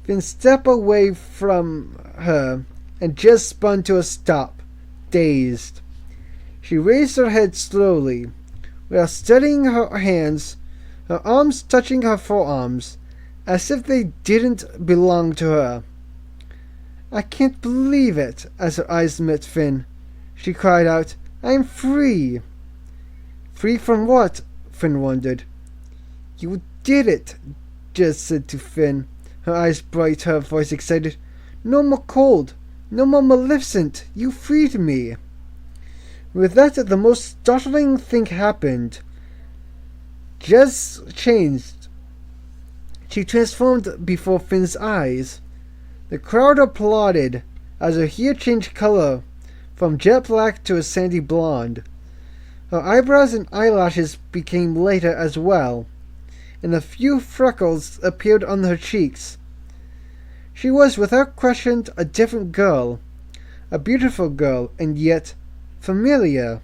Finn stepped away from her, and Jez spun to a stop, dazed. She raised her head slowly, while steadying her hands, her arms touching her forearms, as if they didn't belong to her. "I can't believe it!" As her eyes met Finn, she cried out, "I'm free!" "Free from what?" Finn wondered. "You did it!" Jez said to Finn, her eyes bright, her voice excited. "No more cold! No more Maleficent! You freed me!" With that, the most startling thing happened. Jess changed. She transformed before Finn's eyes. The crowd applauded as her hair changed color from jet black to a sandy blonde. Her eyebrows and eyelashes became lighter as well, and a few freckles appeared on her cheeks. She was without question a different girl, a beautiful girl, and yet familiar.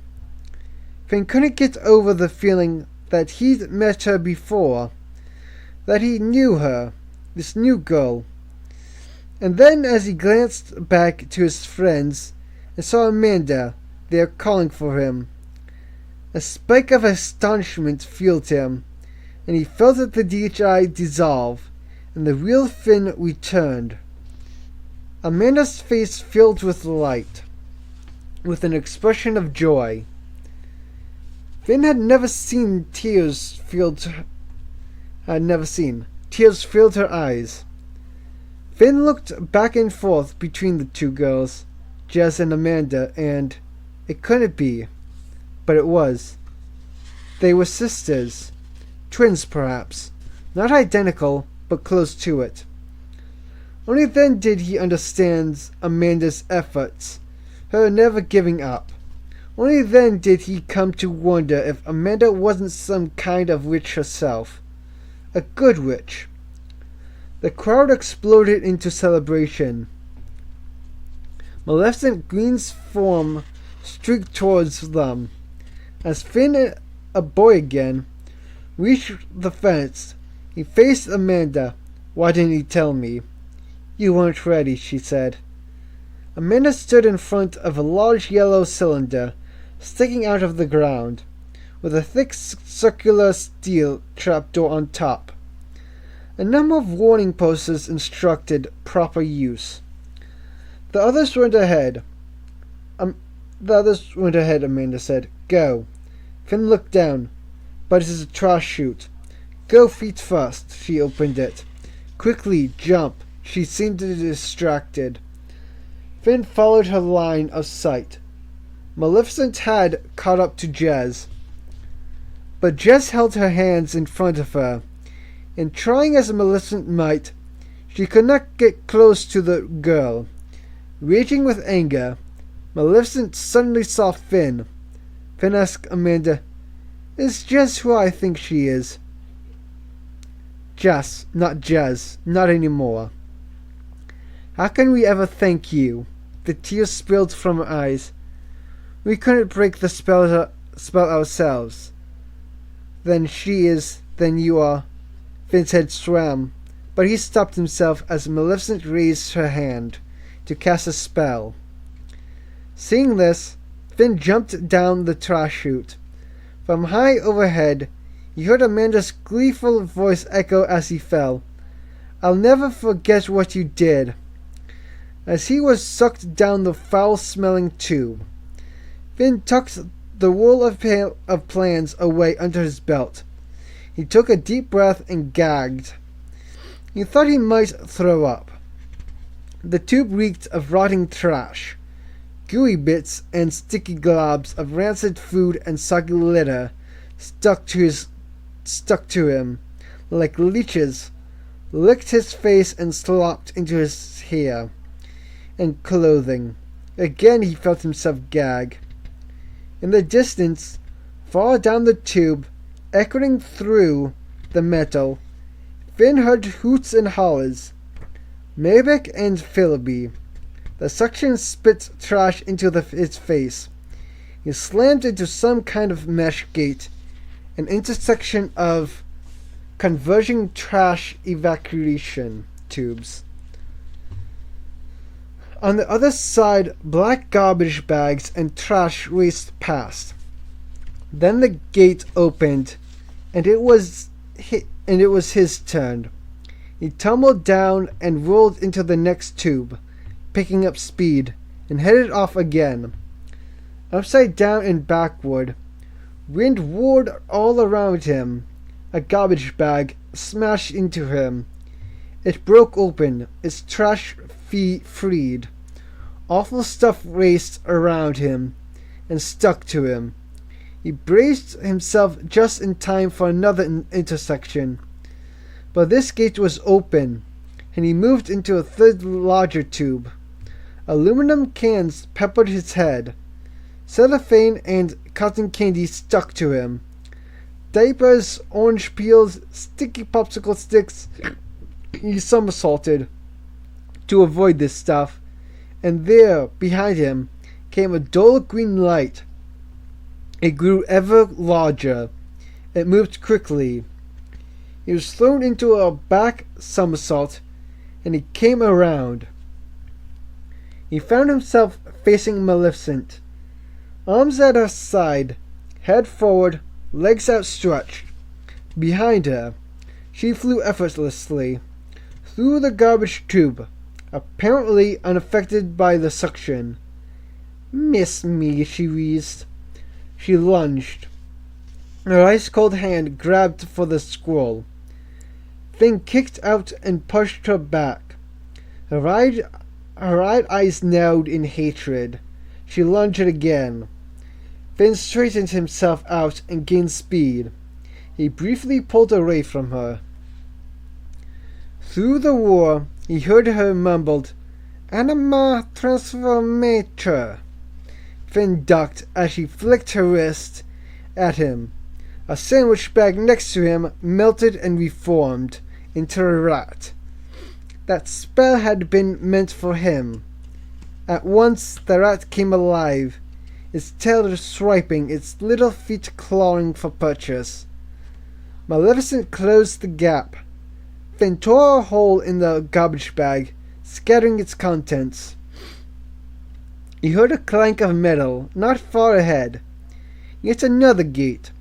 Finn couldn't get over the feeling that he'd met her before, that he knew her, this new girl. And then as he glanced back to his friends and saw Amanda there calling for him, a spike of astonishment filled him, and he felt that the DHI dissolve, and the real Finn returned. Amanda's face filled with light, with an expression of joy. Finn had never seen tears filled her eyes. Finn looked back and forth between the two girls, Jess and Amanda, and it couldn't be. But it was. They were sisters. Twins, perhaps. Not identical, but close to it. Only then did he understand Amanda's efforts, her never giving up. Only then did he come to wonder if Amanda wasn't some kind of witch herself. A good witch. The crowd exploded into celebration. Maleficent Green's form streaked towards them. As Finn, a boy again, reached the fence, he faced Amanda. "Why didn't you tell me?" "You weren't ready," she said. Amanda stood in front of a large yellow cylinder sticking out of the ground, with a thick circular steel trapdoor on top. A number of warning posters instructed proper use. The others went ahead, Amanda said. "Go." Finn looked down. "But it's a trash chute." "Go feet first." She opened it. "Quickly, jump." She seemed distracted. Finn followed her line of sight. Maleficent had caught up to Jez, but Jez held her hands in front of her, and trying as Maleficent might, she could not get close to the girl. Raging with anger, Maleficent suddenly saw Finn. Finn asked Amanda, "Is Jez who I think she is?" "Jess, not Jez, not anymore." "How can we ever thank you?" The tears spilled from her eyes. "We couldn't break the spell ourselves." "Then she is, then you are." Finn's head swam, but he stopped himself as Maleficent raised her hand to cast a spell. Seeing this, Finn jumped down the trash chute. From high overhead, he heard Amanda's gleeful voice echo as he fell. "I'll never forget what you did." As he was sucked down the foul-smelling tube, Finn tucked the roll of plans away under his belt. He took a deep breath and gagged. He thought he might throw up. The tube reeked of rotting trash, gooey bits and sticky globs of rancid food and soggy litter stuck to him like leeches, licked his face and slopped into his hair and clothing. Again he felt himself gag. In the distance, far down the tube, echoing through the metal, Finn heard hoots and hollers. Maybeck and Philby. The suction spit trash into his face. He slammed into some kind of mesh gate, an intersection of converging trash evacuation tubes. On the other side, black garbage bags and trash raced past. Then the gate opened, and it was his turn. He tumbled down and rolled into the next tube, picking up speed, and headed off again. Upside down and backward, wind roared all around him. A garbage bag smashed into him. It broke open, its trash freed. Awful stuff raced around him and stuck to him. He braced himself just in time for another intersection. But this gate was open, and he moved into a third larger tube. Aluminum cans peppered his head. Cellophane and cotton candy stuck to him. Diapers, orange peels, sticky popsicle sticks. He somersaulted to avoid this stuff, and there, behind him, came a dull green light. It grew ever larger. It moved quickly. He was thrown into a back somersault, and he came around. He found himself facing Maleficent. Arms at her side, head forward, legs outstretched. Behind her, she flew effortlessly through the garbage tube, apparently unaffected by the suction. "Miss me," she wheezed. She lunged. Her ice-cold hand grabbed for the scroll. Finn kicked out and pushed her back. Her right eyes narrowed in hatred. She lunged again. Finn straightened himself out and gained speed. He briefly pulled away from her. Through the war, he heard her mumbled, "Anima transformator." Finn ducked as she flicked her wrist at him. A sandwich bag next to him melted and reformed into a rat. That spell had been meant for him. At once the rat came alive, its tail swiping, its little feet clawing for purchase. Maleficent closed the gap. Finn tore a hole in the garbage bag, scattering its contents. He heard a clank of metal not far ahead. Yet another gate.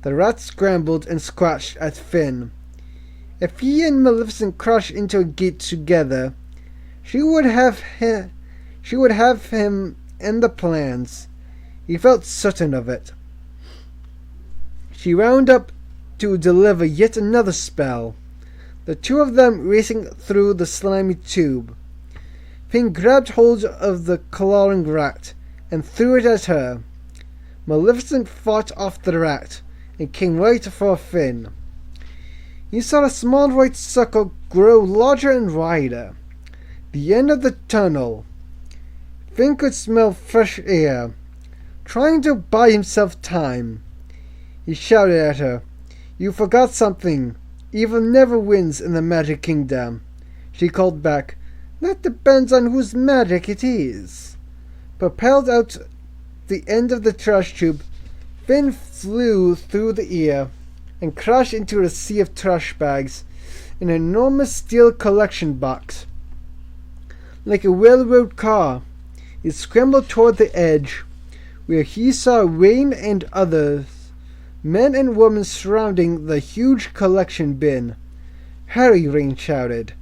The rat scrambled and scratched at Finn. If he and Maleficent crashed into a gate together, she would have him in the plans. He felt certain of it. She wound up to deliver yet another spell, the two of them racing through the slimy tube. Finn grabbed hold of the clawing rat and threw it at her. Maleficent fought off the rat and came right for Finn. He saw a small white circle grow larger and wider. The end of the tunnel. Finn could smell fresh air, trying to buy himself time. He shouted at her, "You forgot something. Evil never wins in the Magic Kingdom." She called back, "That depends on whose magic it is." Propelled out the end of the trash tube, Finn flew through the air and crashed into a sea of trash bags in an enormous steel collection box. Like a railroad car, he scrambled toward the edge, where he saw Rain and others, men and women surrounding the huge collection bin. "Hurry!" Rain shouted.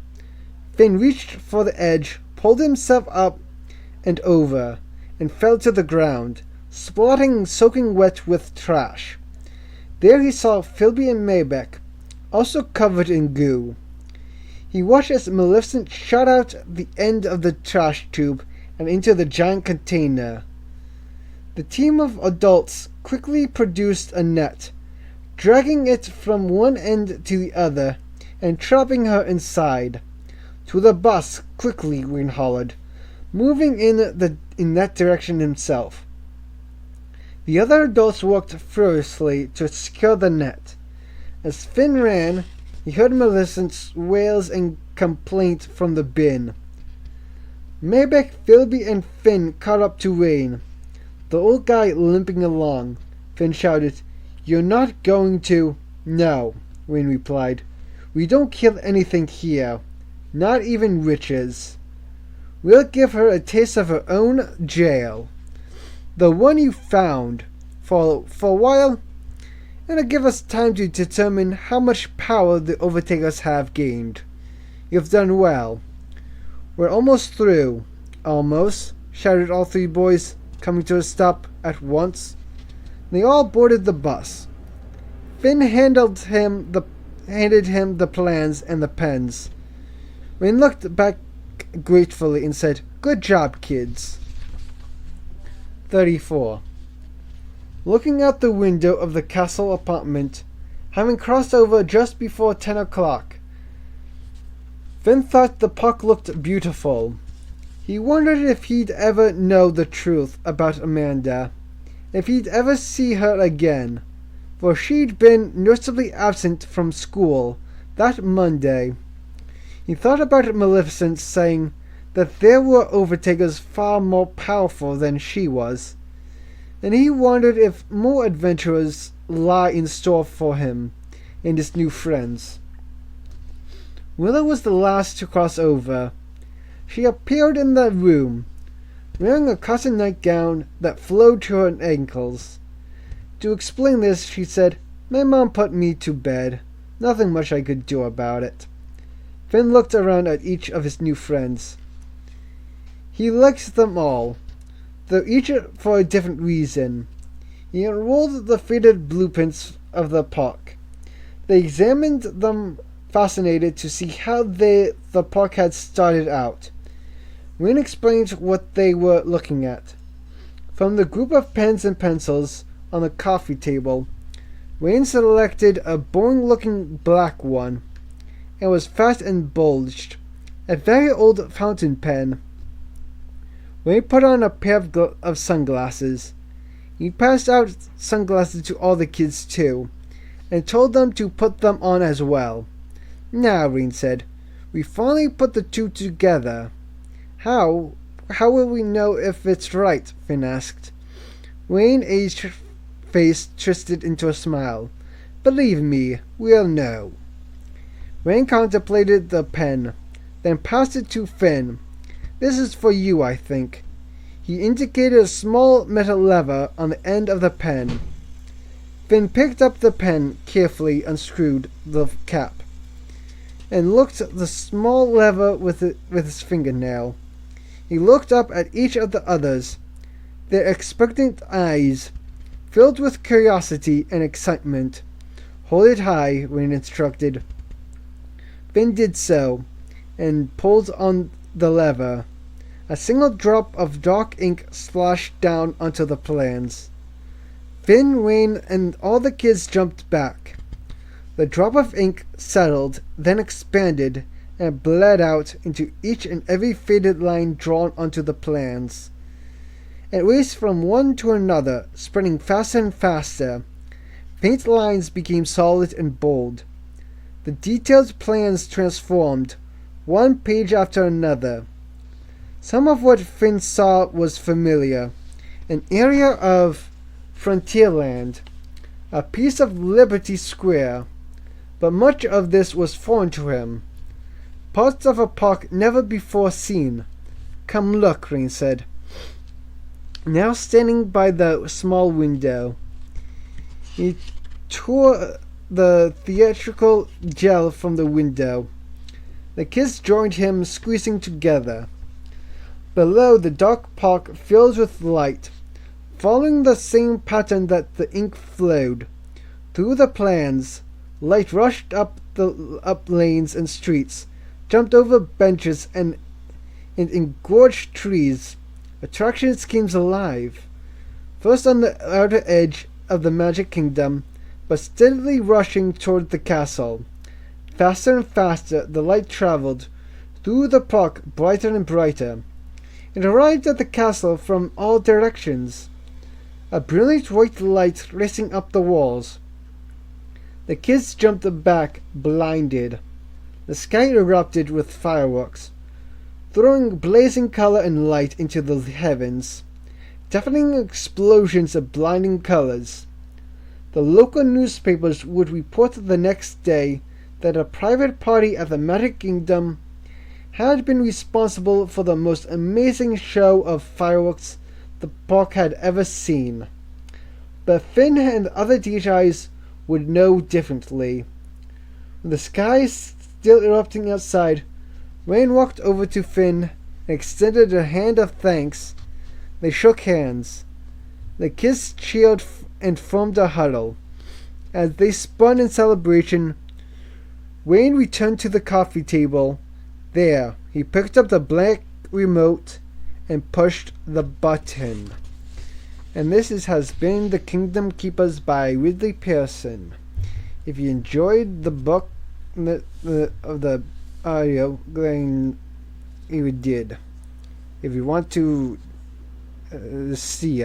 Finn reached for the edge, pulled himself up and over, and fell to the ground, splotting soaking wet with trash. There he saw Philby and Maybeck, also covered in goo. He watched as Maleficent shot out the end of the trash tube and into the giant container. The team of adults quickly produced a net, dragging it from one end to the other and trapping her inside. "To the bus, quickly," Rain hollered, moving in that direction himself. The other adults worked furiously to secure the net. As Finn ran, he heard Maleficent's wails and complaint from the bin. Maybeck, Philby, and Finn caught up to Rain, the old guy limping along. Finn shouted, "You're not going to—" "No," Rain replied. "We don't kill anything here, not even witches. We'll give her a taste of her own jail. The one you found, for a while. It'll give us time to determine how much power the Overtakers have gained. You've done well. We're almost through." "Almost," shouted all three boys, coming to a stop at once. They all boarded the bus. Finn handed him the plans and the pens. Rain looked back gratefully and said, "Good job, kids." 34. looking out the window of the castle apartment, having crossed over just before 10 o'clock. Finn thought the park looked beautiful. He wondered if he'd ever know the truth about Amanda, if he'd ever see her again, for she'd been noticeably absent from school that Monday. He thought about Maleficent saying that there were overtakers far more powerful than she was, and he wondered if more adventures lie in store for him and his new friends. Willow was the last to cross over. She appeared in the room, wearing a cotton nightgown that flowed to her ankles. To explain this, she said, "My mom put me to bed. Nothing much I could do about it." Finn looked around at each of his new friends. He liked them all, though each for a different reason. He unrolled the faded blueprints of the park. They examined them, fascinated to see how the park had started out. Wayne explained what they were looking at. From the group of pens and pencils on the coffee table, Wayne selected a boring-looking black one. It was fat and bulged, a very old fountain pen. Wayne put on a pair of sunglasses. He passed out sunglasses to all the kids too, and told them to put them on as well. "Now," Wayne said, "we finally put the two together." How will we know if it's right?" Finn asked. Wayne's aged face twisted into a smile. "Believe me, we'll know." Wayne contemplated the pen, then passed it to Finn. "This is for you, I think." He indicated a small metal lever on the end of the pen. Finn picked up the pen, carefully unscrewed the cap, and looked at the small lever with his fingernail. He looked up at each of the others, their expectant eyes filled with curiosity and excitement. "Hold it high," Wayne instructed. Finn did so, and pulled on the lever. A single drop of dark ink splashed down onto the plans. Finn, Wayne, and all the kids jumped back. The drop of ink settled, then expanded, and bled out into each and every faded line drawn onto the plans. It raced from one to another, spreading faster and faster. Faint lines became solid and bold. The detailed plans transformed, one page after another. Some of what Finn saw was familiar. An area of Frontierland, a piece of Liberty Square, but much of this was foreign to him. Parts of a park never before seen. "Come look," Rain said, now standing by the small window. He tore the theatrical gel from the window. The kids joined him, squeezing together. Below, the dark park filled with light, following the same pattern that the ink flowed. Through the plans, light rushed up lanes and streets, jumped over benches and engorged trees. Attractions came alive, first on the outer edge of the Magic Kingdom, but steadily rushing toward the castle. Faster and faster the light traveled through the park, brighter and brighter. It arrived at the castle from all directions, a brilliant white light racing up the walls. The kids jumped back, blinded. The sky erupted with fireworks, throwing blazing color and light into the heavens, deafening explosions of blinding colors. The local newspapers would report the next day that a private party at the Magic Kingdom had been responsible for the most amazing show of fireworks the park had ever seen. But Finn and other DJs would know differently. With the sky still erupting outside, Wayne walked over to Finn and extended a hand of thanks. They shook hands. The kids cheered and formed a huddle. As they spun in celebration, Wayne returned to the coffee table. There, he picked up the black remote and pushed the button. And has been The Kingdom Keepers by Ridley Pearson. If you enjoyed the book of the audio, then you did. If you want to see